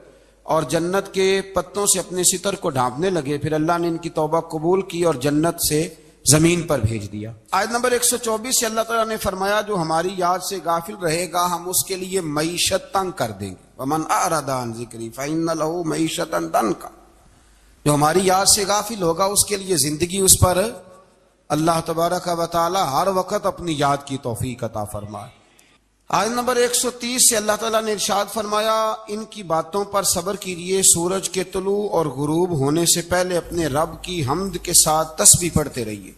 اور جنت کے پتوں سے اپنے ستر کو ڈھانپنے لگے. پھر اللہ نے ان کی توبہ قبول کی اور جنت سے زمین پر بھیج دیا۔ آیت نمبر 124 سے اللہ تعالیٰ نے فرمایا جو ہماری یاد سے غافل رہے گا ہم اس کے لیے معیشت تنگ کر دیں گے۔ وَمَنْ أَعْرَضَ عَنْ ذِكْرِي فَإِنَّ لَهُ مَعِيشَةً ضَنْكًا، جو ہماری یاد سے غافل ہوگا اس کے لیے زندگی اس پر اللہ تبارک و تعالی ہر وقت اپنی یاد کی توفیق عطا فرمائے۔ آیت نمبر 130 سے اللہ تعالیٰ نے ارشاد فرمایا ان کی باتوں پر صبر کیجئے، سورج کے طلوع اور غروب ہونے سے پہلے اپنے رب کی حمد کے ساتھ تسبیح پڑھتے رہیے،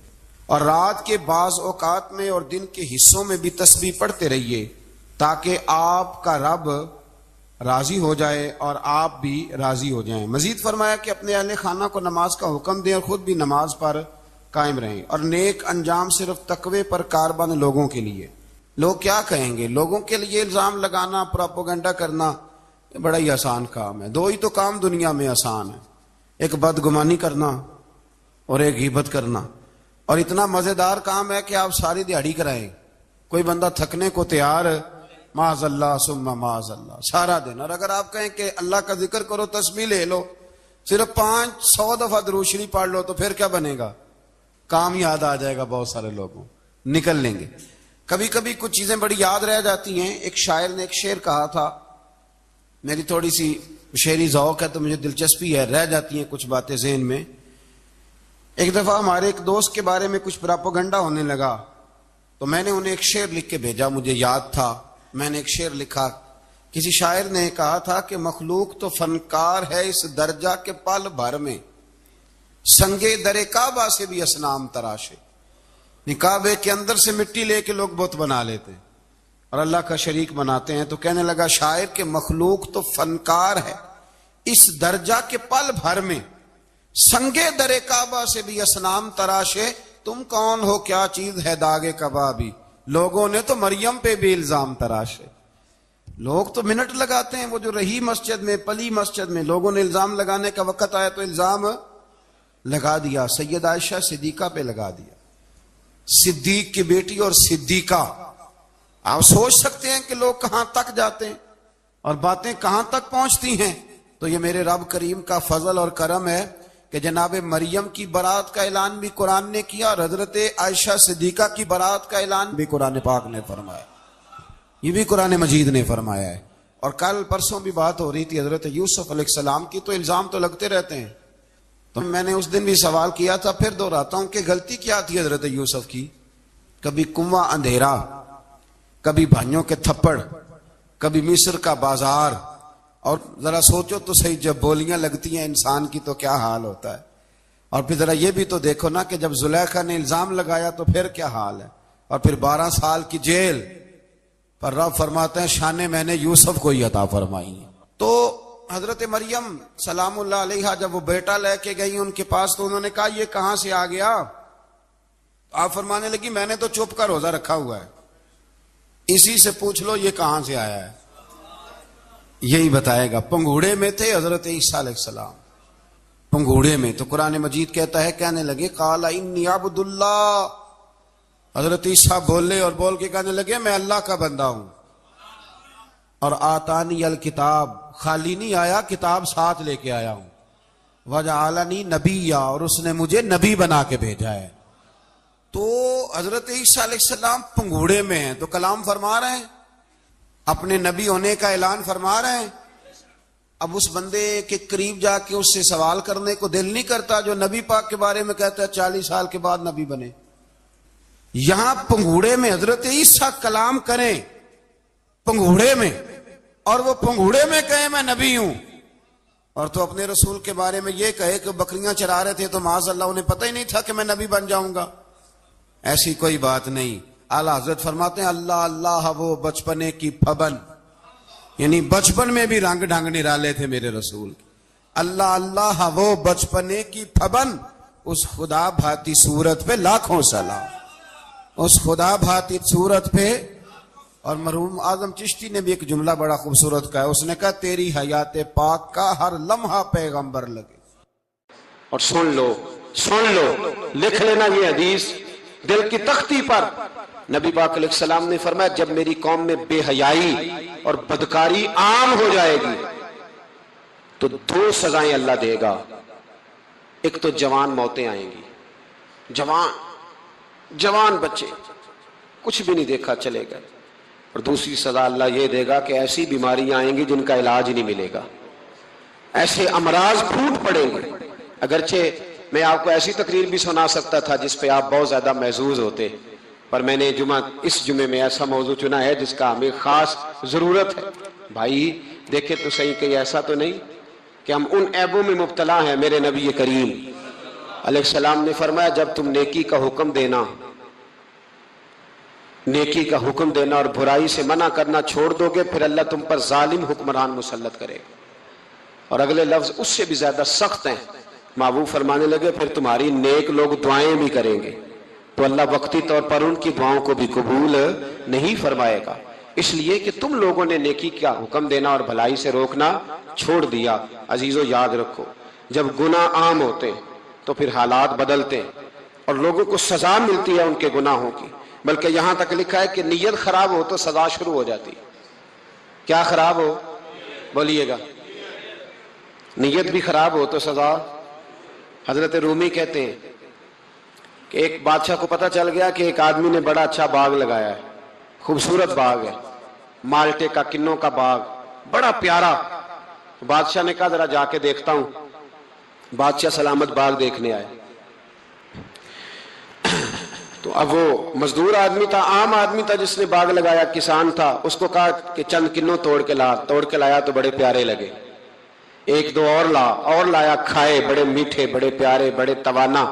اور رات کے بعض اوقات میں اور دن کے حصوں میں بھی تسبیح پڑھتے رہیے، تاکہ آپ کا رب راضی ہو جائے اور آپ بھی راضی ہو جائیں۔ مزید فرمایا کہ اپنے اہل خانہ کو نماز کا حکم دیں اور خود بھی نماز پر قائم رہیں، اور نیک انجام صرف تقوی پر کاربند لوگوں کے لیے۔ لوگ کیا کہیں گے؟ لوگوں کے لیے الزام لگانا، پروپیگنڈا کرنا یہ بڑا ہی آسان کام ہے۔ دو ہی تو کام دنیا میں آسان ہے، ایک بدگمانی کرنا اور ایک غیبت کرنا، اور اتنا مزیدار کام ہے کہ آپ ساری دیہڑی کرائیں، کوئی بندہ تھکنے کو تیار معاذ اللہ ثم معاذ اللہ سارا دن۔ اور اگر آپ کہیں کہ اللہ کا ذکر کرو، تسبیح لے لو، صرف 500 دفعہ درود شریف پڑھ لو، تو پھر کیا بنے گا؟ کام یاد آ جائے گا، بہت سارے لوگوں نکل لیں گے۔ کبھی کبھی کچھ چیزیں بڑی یاد رہ جاتی ہیں۔ ایک شاعر نے ایک شعر کہا تھا، میری تھوڑی سی شعری ذوق ہے تو مجھے دلچسپی ہے، رہ جاتی ہیں کچھ باتیں ذہن میں۔ ایک دفعہ ہمارے ایک دوست کے بارے میں کچھ پراپیگنڈا ہونے لگا، تو میں نے انہیں ایک شعر لکھ کے بھیجا، مجھے یاد تھا، میں نے ایک شعر لکھا۔ کسی شاعر نے کہا تھا کہ مخلوق تو فنکار ہے اس درجہ کے پل بھر میں، سنگے در کعبہ سے بھی اصنام تراشے۔ کعبے کے اندر سے مٹی لے کے لوگ بت بنا لیتے اور اللہ کا شریک بناتے ہیں۔ تو کہنے لگا شاعر کہ مخلوق تو فنکار ہے اس درجہ کے پل بھر میں، سنگے در کعبہ سے بھی اصنام تراشے، تم کون ہو کیا چیز ہے داغ کبابی، لوگوں نے تو مریم پہ بھی الزام تراشے۔ لوگ تو منٹ لگاتے ہیں، وہ جو رہی مسجد میں، پلی مسجد میں، لوگوں نے الزام لگانے کا وقت آیا تو الزام لگا دیا، سید عائشہ صدیقہ پہ لگا دیا، صدیق کی بیٹی اور صدیقہ۔ آپ سوچ سکتے ہیں کہ لوگ کہاں تک جاتے ہیں اور باتیں کہاں تک پہنچتی ہیں۔ تو یہ میرے رب کریم کا فضل اور کرم ہے کہ جناب مریم کی برات کا اعلان بھی قرآن نے کیا، اور حضرت عائشہ صدیقہ کی برات کا اعلان بھی قرآن پاک نے فرمایا، یہ بھی قرآن مجید نے فرمایا ہے۔ اور کل پرسوں بھی بات ہو رہی تھی حضرت یوسف علیہ السلام کی، تو الزام تو لگتے رہتے ہیں۔ تو میں نے اس دن بھی سوال کیا تھا، پھر دہراتا ہوں کہ غلطی کیا تھی حضرت یوسف کی؟ کبھی کنواں اندھیرا، کبھی بھائیوں کے تھپڑ، کبھی مصر کا بازار، اور ذرا سوچو تو صحیح جب بولیاں لگتی ہیں انسان کی تو کیا حال ہوتا ہے۔ اور پھر ذرا یہ بھی تو دیکھو نا کہ جب زلیخا نے الزام لگایا تو پھر کیا حال ہے، اور پھر 12 سال کی جیل پر رب فرماتے ہیں شانیں میں نے یوسف کو ہی عطا فرمائی ہیں۔ تو حضرت مریم سلام اللہ علیہا جب وہ بیٹا لے کے گئی ان کے پاس تو انہوں نے کہا یہ کہاں سے آ گیا؟ آپ فرمانے لگی میں نے تو چپ کر روزہ رکھا ہوا ہے، اسی سے پوچھ لو یہ کہاں سے آیا ہے، یہی بتائے گا۔ پنگوڑے میں تھے حضرت عیسیٰ علیہ السلام، پنگوڑے میں۔ تو قرآن مجید کہتا ہے کہنے لگے قال انی عبد اللہ، حضرت عیسیٰ بولے اور بول کے کہنے لگے میں اللہ کا بندہ ہوں، اور آتانی الکتاب، خالی نہیں آیا، کتاب ساتھ لے کے آیا ہوں، وجعلنی نبیا، اور اس نے مجھے نبی بنا کے بھیجا ہے۔ تو حضرت عیسیٰ علیہ السلام پنگوڑے میں ہیں تو کلام فرما رہے ہیں، اپنے نبی ہونے کا اعلان فرما رہے ہیں۔ اب اس بندے کے قریب جا کے اس سے سوال کرنے کو دل نہیں کرتا جو نبی پاک کے بارے میں کہتا ہے 40 سال کے بعد نبی بنے۔ یہاں پنگوڑے میں حضرت عیسیٰ کلام کریں، پنگوڑے میں، اور وہ پنگوڑے میں کہے میں نبی ہوں، اور تو اپنے رسول کے بارے میں یہ کہے کہ بکریاں چرا رہے تھے تو معاذ اللہ انہیں پتہ ہی نہیں تھا کہ میں نبی بن جاؤں گا۔ ایسی کوئی بات نہیں۔ اعلیٰ حضرت فرماتے ہیں اللہ اللہ وہ بچپنے کی پھبن، یعنی بچپن میں بھی رنگ ڈھنگ نرالے تھے میرے رسول۔ اللہ اللہ وہ بچپنے کی پھبن، اس خدا بھاتی صورت پہ لاکھوں سلام، اس خدا بھاتی صورت پہ۔ اور مرحوم اعظم چشتی نے بھی ایک جملہ بڑا خوبصورت کہا، اس نے کہا تیری حیات پاک کا ہر لمحہ پیغمبر لگے۔ اور سن لو لکھ لینا یہ حدیث دل کی تختی پر، نبی پاک علیہ السلام نے فرمایا جب میری قوم میں بے حیائی اور بدکاری عام ہو جائے گی تو 2 سزائیں اللہ دے گا۔ ایک تو جوان موتیں آئیں گی، جوان جوان بچے کچھ بھی نہیں دیکھا چلے گئے. اور دوسری سزا اللہ یہ دے گا کہ ایسی بیماریاں آئیں گی جن کا علاج ہی نہیں ملے گا، ایسے امراض پھوٹ پڑیں گے. اگرچہ میں آپ کو ایسی تقریر بھی سنا سکتا تھا جس پہ آپ بہت زیادہ محظوظ ہوتے، پر میں نے اس جمعے میں ایسا موضوع چنا ہے جس کا ہمیں خاص ضرورت ہے. بھائی دیکھیں تو صحیح کہ ایسا تو نہیں کہ ہم ان عیبوں میں مبتلا ہیں. میرے نبی کریم علیہ السلام نے فرمایا جب تم نیکی کا حکم دینا اور برائی سے منع کرنا چھوڑ دو گے، پھر اللہ تم پر ظالم حکمران مسلط کرے گا. اور اگلے لفظ اس سے بھی زیادہ سخت ہیں. محبوب فرمانے لگے پھر تمہاری نیک لوگ دعائیں بھی کریں گے تو اللہ وقتی طور پر ان کی دعاؤں کو بھی قبول نہیں فرمائے گا، اس لیے کہ تم لوگوں نے نیکی کا حکم دینا اور بھلائی سے روکنا چھوڑ دیا. عزیزو یاد رکھو جب گناہ عام ہوتے تو پھر حالات بدلتے اور لوگوں کو سزا ملتی ہے ان کے گناہوں کی، بلکہ یہاں تک لکھا ہے کہ نیت خراب ہو تو سزا شروع ہو جاتی. کیا خراب ہو؟ بولیے گا. نیت بھی خراب ہو تو سزا. حضرت رومی کہتے ہیں کہ ایک بادشاہ کو پتہ چل گیا کہ ایک آدمی نے بڑا اچھا باغ لگایا ہے، خوبصورت باغ ہے، مالٹے کا، کنوں کا باغ، بڑا پیارا. بادشاہ نے کہا ذرا جا کے دیکھتا ہوں. بادشاہ سلامت باغ دیکھنے آئے تو اب وہ مزدور آدمی تھا، عام آدمی تھا جس نے باغ لگایا، کسان تھا. اس کو کہا کہ چند کنوں توڑ کے لایا تو بڑے پیارے لگے. ایک دو اور لایا، کھائے، بڑے میٹھے، بڑے پیارے، بڑے توانا،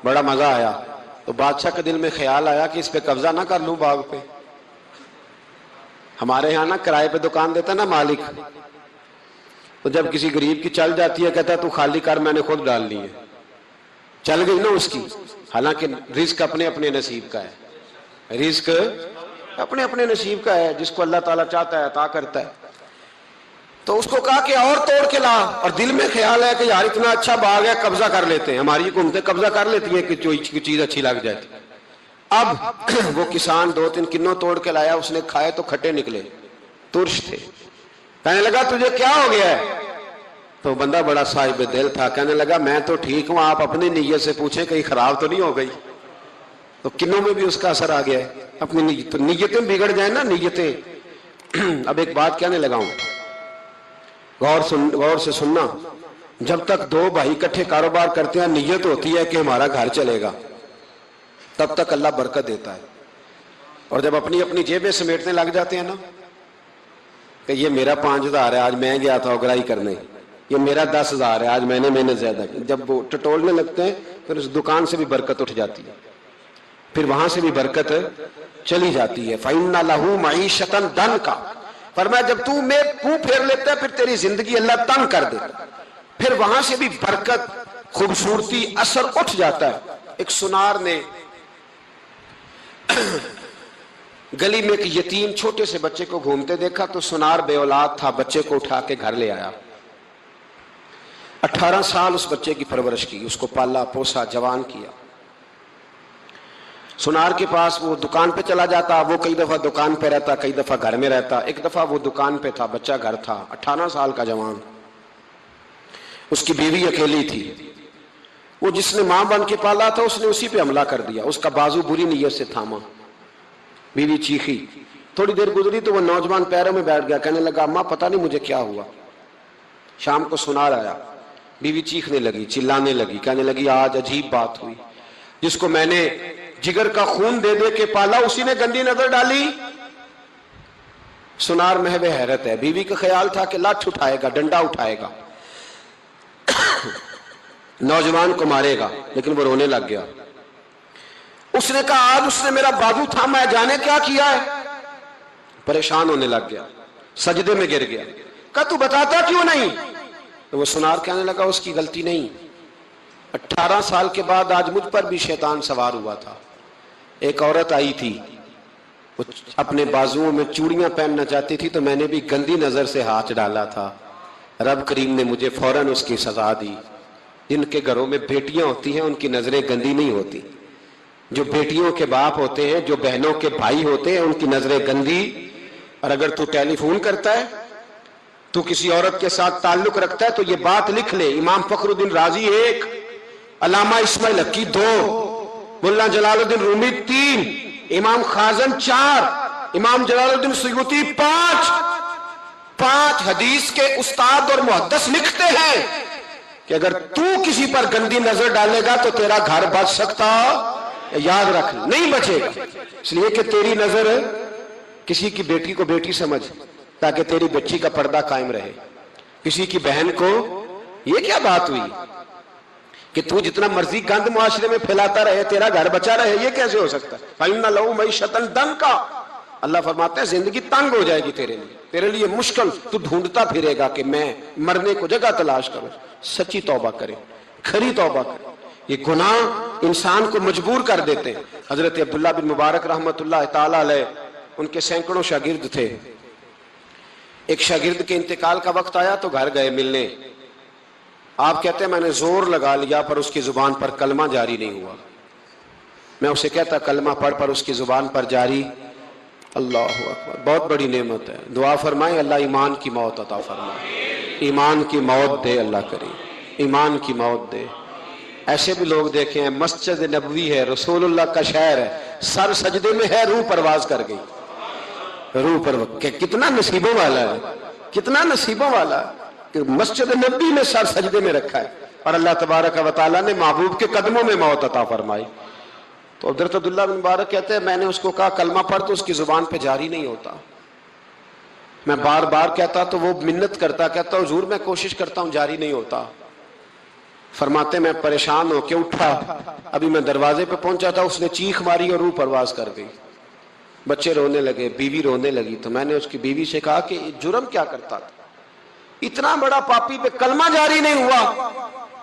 بڑا مزہ آیا. تو بادشاہ کے دل میں خیال آیا کہ اس پہ قبضہ نہ کر لوں باغ پہ. ہمارے یہاں نا کرائے پہ دکان دیتا نا مالک، تو جب کسی غریب کی چل جاتی ہے کہتا تو خالی کر، میں نے خود ڈال لی ہے. چل گئی نا اس کی. حالانکہ رزق اپنے اپنے نصیب کا ہے، رزق اپنے اپنے نصیب کا ہے، جس کو اللہ تعالیٰ چاہتا ہے عطا کرتا ہے. تو اس کو کہا کہ اور توڑ کے لا، اور دل میں خیال ہے کہ یار اتنا اچھا باغ ہے قبضہ کر لیتے ہیں. ہماری حکومتیں قبضہ کر لیتی ہیں کہ کوئی چیز اچھی لگ جائے. اب وہ کسان 2-3 کنوں توڑ کے لایا، اس نے کھائے تو کھٹے نکلے، ترش تھے. کہنے لگا تجھے کیا ہو گیا ہے؟ تو بندہ بڑا صاحب دل تھا، کہنے لگا میں تو ٹھیک ہوں، آپ اپنی نیت سے پوچھیں کہیں خراب تو نہیں ہو گئی. تو کنوں میں بھی اس کا اثر آ گیا ہے. اپنی نیت، تو نیتیں بگڑ جائیں نا نیتیں. اب ایک بات کہنے لگا ہوں، غور سے سننا. جب تک دو بھائی اکٹھے کاروبار کرتے ہیں نیت ہوتی ہے کہ ہمارا گھر چلے گا، تب تک اللہ برکت دیتا ہے. اور جب اپنی اپنی جیبیں سمیٹنے لگ جاتے ہیں نا کہ یہ میرا 5,000 ہے، آج میں گیا تھا اگرائی کرنے، یہ میرا 10,000 ہے، آج میں نے محنت زیادہ کی، جب وہ ٹٹولنے لگتے ہیں پھر اس دکان سے بھی برکت اٹھ جاتی ہے، پھر وہاں سے بھی برکت چلی جاتی ہے. فَإِنَّ لَهُ مَعِيشَةً ضَنْكَ. فرمایا جب تو میں منہ پھیر لیتا ہے پھر تیری زندگی اللہ تنگ کر دیتا، پھر وہاں سے بھی برکت، خوبصورتی، اثر اٹھ جاتا ہے. ایک سنار نے گلی میں ایک یتیم چھوٹے سے بچے کو گھومتے دیکھا تو سنار بے اولاد تھا، بچے کو اٹھا کے گھر لے آیا. 18 سال اس بچے کی پرورش کی، اس کو پالا پوسا، جوان کیا. سنار کے پاس وہ دکان پہ چلا جاتا، وہ کئی دفعہ دکان پہ رہتا، کئی دفعہ گھر میں رہتا. ایک دفعہ وہ دکان پہ تھا، بچہ گھر تھا، 18 سال کا جوان. اس کی بیوی اکیلی تھی. وہ جس نے ماں بن کے پالا تھا اس نے اسی پہ حملہ کر دیا، اس کا بازو بری نیت سے تھاما. بیوی چیخی. تھوڑی دیر گزری تو وہ نوجوان پیروں میں بیٹھ گیا، کہنے لگا اماں پتہ نہیں مجھے کیا ہوا. شام کو سنار آیا، بیوی چیخنے لگی، چلانے لگی، کہنے لگی آج عجیب بات ہوئی، جس کو میں نے جگر کا خون دے دے کے پالا اسی نے گندی نظر ڈالی. سنار محو حیرت ہے. بیوی کا خیال تھا کہ لاٹھ اٹھائے گا، ڈنڈا اٹھائے گا، نوجوان کو مارے گا، لیکن وہ رونے لگ گیا. اس نے کہا آج اس نے میرا بازو تھاما ہے، جانے کیا کیا ہے. پریشان ہونے لگ گیا، سجدے میں گر گیا. کہا تو بتاتا کیوں نہیں؟ تو وہ سنار کہنے لگا اس کی غلطی نہیں، 18 سال کے بعد آج مجھ پر بھی شیطان سوار ہوا تھا. ایک عورت آئی تھی، وہ اپنے بازوؤں میں چوڑیاں پہننا چاہتی تھی تو میں نے بھی گندی نظر سے ہاتھ ڈالا تھا. رب کریم نے مجھے فوراً اس کی سزا دی. جن کے گھروں میں بیٹیاں ہوتی ہیں ان کی نظریں گندی نہیں ہوتی. جو بیٹیوں کے باپ ہوتے ہیں، جو بہنوں کے بھائی ہوتے ہیں، ان کی نظریں گندی. اور اگر تو ٹیلی فون کرتا ہے، تو کسی عورت کے ساتھ تعلق رکھتا ہے تو یہ بات لکھ لے، امام فخر الدین رازی 1، علامہ اسماعیل حقی 2، ملا جلال الدین رومی 3، امام خازن 4، امام جلال الدین سیوطی 5 حدیث کے استاد اور محدث لکھتے ہیں کہ اگر تو کسی پر گندی نظر ڈالے گا تو تیرا گھر بچ سکتا، یاد رکھ نہیں بچے گا، اس لیے کہ تیری نظر کسی کی بیٹی کو بیٹی سمجھ تاکہ تیری بچی کا پردہ قائم رہے، کسی کی بہن کو، یہ کیا بات ہوئی کہ تو جتنا مرضی گند معاشرے میں پھیلاتا رہے تیرا گھر بچا رہے، یہ کیسے ہو سکتا ہے؟ فَإِنَّ لَهُ مَعِيشَةً ضَنْكَ، اللہ فرماتے ہیں زندگی تنگ ہو جائے گی تیرے لیے مشکل، تو ڈھونڈتا پھرے گا کہ میں مرنے کو جگہ تلاش کروں۔ سچی توبہ کرے، کھری توبہ کرے، یہ گناہ انسان کو مجبور کر دیتے ہیں۔ حضرت عبداللہ بن مبارک رحمت اللہ تعالی علیہ، ان کے سینکڑوں شاگرد تھے، ایک شاگرد کے انتقال کا وقت آیا تو گھر گئے ملنے، آپ کہتے ہیں میں نے زور لگا لیا پر اس کی زبان پر کلمہ جاری نہیں ہوا، میں اسے کہتا کلمہ پڑھ پر اس کی زبان پر جاری، اللہ اکبر، بہت بڑی نعمت ہے، دعا فرمائیں اللہ ایمان کی موت عطا فرمائے، ایمان کی موت دے اللہ کریم، ایمان کی موت دے۔ ایسے بھی لوگ دیکھے ہیں، مسجد نبوی ہے، رسول اللہ کا شہر ہے، سر سجدے میں ہے، روح پرواز کر گئی، روح پرواز، کتنا نصیبوں والا ہے، کتنا نصیبوں والا ہے کہ مسجد نبی میں سر سجدے میں رکھا ہے، اور اللہ تبارک و تعالیٰ نے محبوب کے قدموں میں موت عطا فرمائی۔ تو حضرت عبداللہ بن مبارک کہتے ہیں میں نے اس کو کہا کلمہ پڑھ تو اس کی زبان پہ جاری نہیں ہوتا، میں بار بار کہتا تو وہ منت کرتا، کہتا حضور میں کوشش کرتا ہوں جاری نہیں ہوتا۔ فرماتے میں پریشان ہو کے اٹھا، ابھی میں دروازے پہ پہنچا تھا اس نے چیخ ماری اور روح پرواز کر گئی، بچے رونے لگے، بیوی رونے لگی، تو میں نے اس کی بیوی سے کہا کہ جرم کیا کرتا تھا، اتنا بڑا پاپی پہ کلمہ جاری نہیں ہوا؟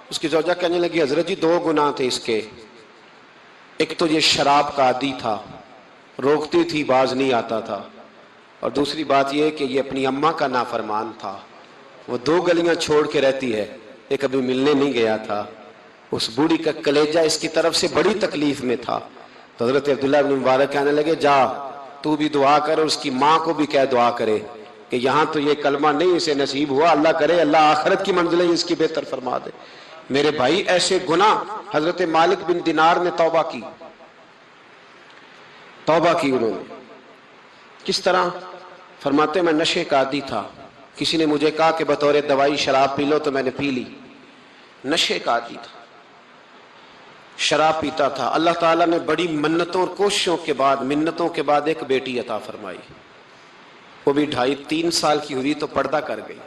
اس کی زوجہ کہنے لگی حضرت جی 2 گناہ تھے اس کے، ایک تو یہ شراب کا عادی تھا، روکتی تھی باز نہیں آتا تھا، اور دوسری بات یہ کہ یہ اپنی اماں کا نافرمان تھا، وہ 2 گلیاں چھوڑ کے رہتی ہے، ایک ابھی ملنے نہیں گیا تھا، اس بوڑھی کا کلیجہ اس کی طرف سے بڑی تکلیف میں تھا۔ تو حضرت عبداللہ بن مبارک کہنے لگے جا تو بھی دعا کر، اس کی ماں کو بھی کہہ دعا کرے کہ یہاں تو یہ کلمہ نہیں اسے نصیب ہوا، اللہ کرے اللہ آخرت کی منزلیں اس کی بہتر فرما دے۔ میرے بھائی ایسے گناہ، حضرت مالک بن دینار نے توبہ کی انہوں نے، کس طرح؟ فرماتے میں نشے کا عادی تھا، کسی نے مجھے کہا کہ بطور دوائی شراب پی لو تو میں نے پی لی، نشے کا عادی تھا، شراب پیتا تھا۔ اللہ تعالیٰ نے بڑی منتوں اور کوششوں کے بعد، منتوں کے بعد ایک بیٹی عطا فرمائی، وہ بھی 2.5-3 سال کی ہوئی تو پردہ کر گئی۔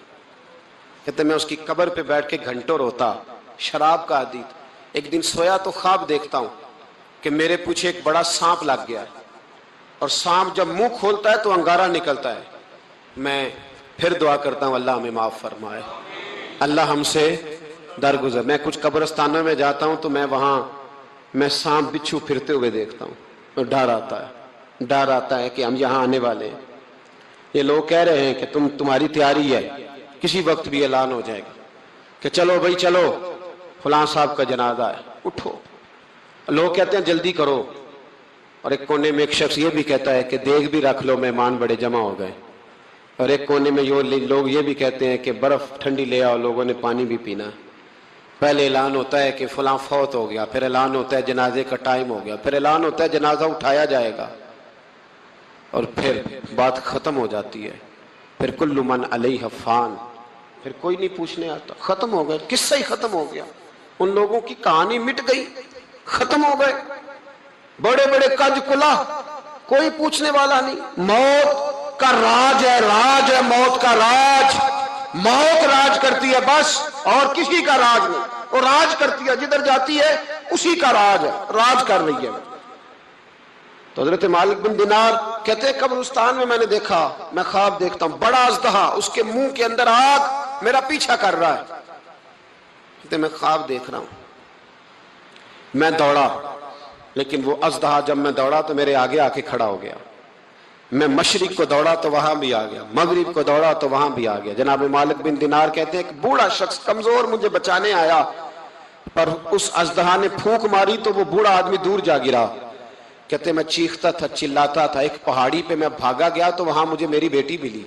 کہتے میں اس کی قبر پہ بیٹھ کے گھنٹوں روتا، شراب کا عادی تھا۔ ایک دن سویا تو خواب دیکھتا ہوں کہ میرے پیچھے ایک بڑا سانپ لگ گیا، اور سانپ جب منہ کھولتا ہے تو انگارہ نکلتا ہے، میں پھر دعا کرتا ہوں اللہ ہمیں معاف فرمائے، اللہ ہم سے درگزر۔ میں کچھ قبرستانوں میں جاتا ہوں تو میں وہاں سانپ بچھو پھرتے ہوئے دیکھتا ہوں، اور ڈر آتا ہے کہ ہم یہاں آنے والے ہیں، یہ لوگ کہہ رہے ہیں کہ تمہاری تیاری ہے، کسی وقت بھی اعلان ہو جائے گا کہ چلو بھائی چلو فلاں صاحب کا جنازہ ہے، اٹھو، لوگ کہتے ہیں جلدی کرو، اور ایک کونے میں ایک شخص یہ بھی کہتا ہے کہ دیگ بھی رکھ لو مہمان بڑے جمع ہو گئے، اور ایک کونے میں لوگ یہ بھی کہتے ہیں کہ برف ٹھنڈی لے آؤ، لوگوں نے پانی بھی پینا۔ پہلے اعلان ہوتا ہے کہ فلاں فوت ہو گیا، پھر اعلان ہوتا ہے جنازے کا ٹائم ہو گیا، پھر اعلان ہوتا ہے جنازہ اٹھایا جائے گا، اور پھر بات ختم ہو جاتی ہے، پھر کل من علیہ فان، پھر کوئی نہیں پوچھنے آتا، ختم ہو گئے، قصہ ہی ختم ہو گیا، ان لوگوں کی کہانی مٹ گئی، ختم ہو گئے، بڑے بڑے کج کلا، کوئی پوچھنے والا نہیں۔ موت کا راج ہے موت کا راج، موت راج کرتی ہے بس، اور کسی کا راج نہیں، وہ راج کرتی ہے، جدھر جاتی ہے اسی کا راج ہے، راج کر رہی ہے۔ تو حضرت مالک بن دینار کہتے ہیں قبرستان میں نے دیکھا، میں خواب دیکھتا ہوں بڑا اژدہا، اس کے منہ کے اندر آگ، میرا پیچھا کر رہا ہے، کہتے میں خواب دیکھ رہا ہوں، میں دوڑا، لیکن وہ اژدہا جب میں دوڑا تو میرے آگے آ کے کھڑا ہو گیا، میں مشرق کو دوڑا تو وہاں بھی آ گیا، مغرب کو دوڑا تو وہاں بھی آ گیا۔ جناب مالک بن دینار کہتے ہیں ایک بوڑھا شخص کمزور مجھے بچانے آیا، پر اس اژدہا نے پھونک ماری تو وہ بوڑھا آدمی دور جا گرا۔ کہتے میں چیختا تھا، چلاتا تھا، ایک پہاڑی پہ میں بھاگا گیا تو وہاں مجھے میری بیٹی ملی،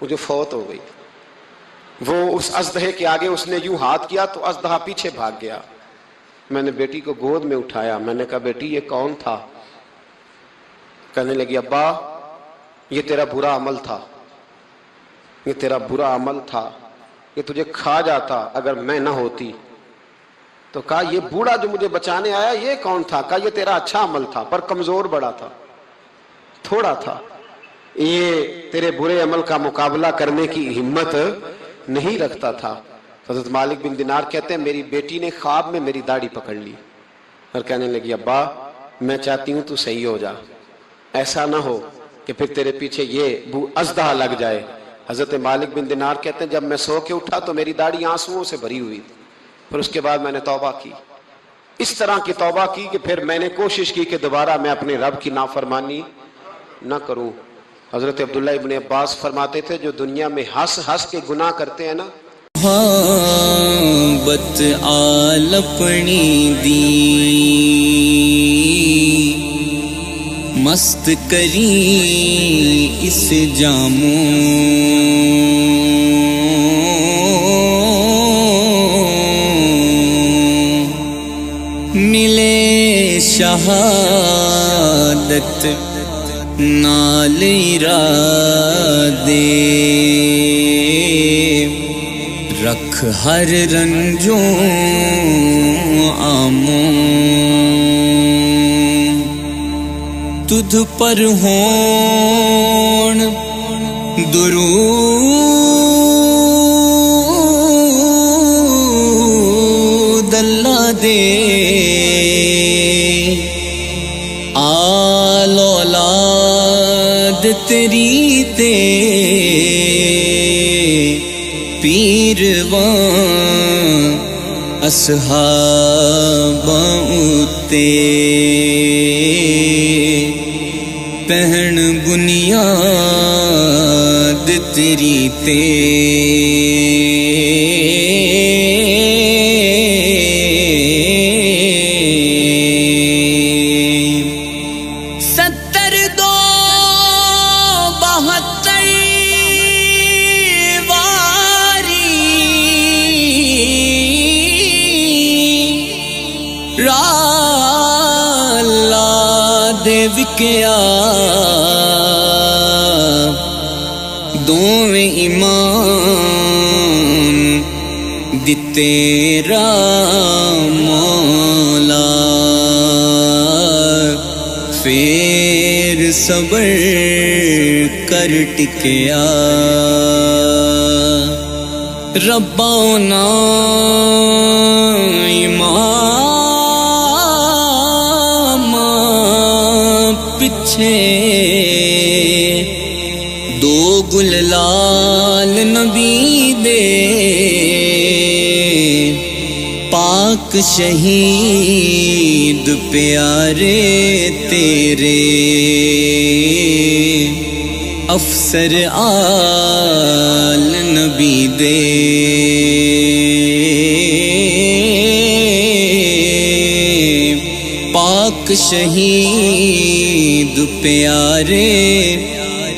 مجھے فوت ہو گئی۔ وہ اس اژدہے کے آگے اس نے یوں ہاتھ کیا تو اژدہا پیچھے بھاگ گیا، میں نے بیٹی کو گود میں اٹھایا، میں نے کہا بیٹی یہ کون تھا؟ کہنے لگی ابا یہ تیرا برا عمل تھا، یہ تیرا برا عمل تھا، یہ تجھے کھا جاتا اگر میں نہ ہوتی۔ تو کہا یہ بوڑھا جو مجھے بچانے آیا یہ کون تھا؟ کہا یہ تیرا اچھا عمل تھا پر کمزور بڑا تھا، تھوڑا تھا، یہ تیرے برے عمل کا مقابلہ کرنے کی ہمت نہیں رکھتا تھا۔ حضرت مالک بن دینار کہتے ہیں میری بیٹی نے خواب میں میری داڑھی پکڑ لی اور کہنے لگی ابا میں چاہتی ہوں تو صحیح ہو جا، ایسا نہ ہو کہ پھر تیرے پیچھے یہ ازدہ لگ جائے۔ حضرت مالک بن دینار کہتے ہیں جب میں سو کے اٹھا تو میری داڑھی آنسوؤں سے بھری ہوئی تھی، پھر اس کے بعد میں نے توبہ کی، اس طرح کی توبہ کی کہ پھر میں نے کوشش کی کہ دوبارہ میں اپنے رب کی نافرمانی نہ کروں۔ حضرت عبداللہ ابن عباس فرماتے تھے جو دنیا میں ہنس ہنس کے گناہ کرتے ہیں نا، محبت آل اپنی دی مست کری اس جاموں، ملے شہادت نال ارادے، رکھ ہر رنجوں آموں، تجھ پر ہون درود اللہ دے، آل اولاد تیری تے پیروان اصحاباں اُتے پہن بنیاد تیری تے، وکیا دوویں ایمان دتے را مولا، پھر صبر کر ٹکیا، ربانا دو گل لال نبی دے، پاک شہید پیارے تیرے، افسر آل نبی دے، پاک شہید پیارے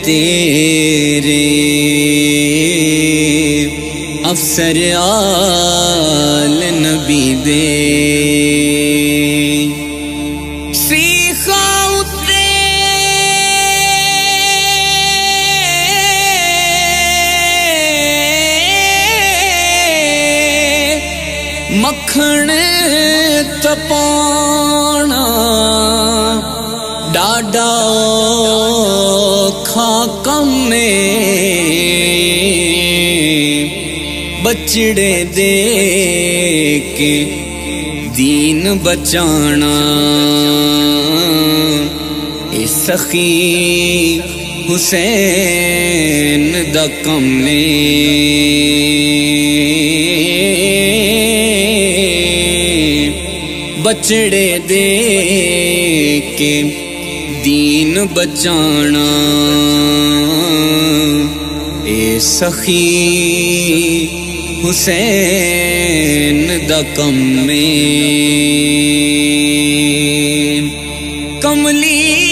تیرے، افسر آل نبی دے، سیخا اترے مکھن تپانا، ڈاڈا کھا کم میں بچڑے دے کے دین بچانا، اے سخی حسین دا کم نے، بچڑے دے کے دین بچانا، اے سخی حسین دا کم میں، کملی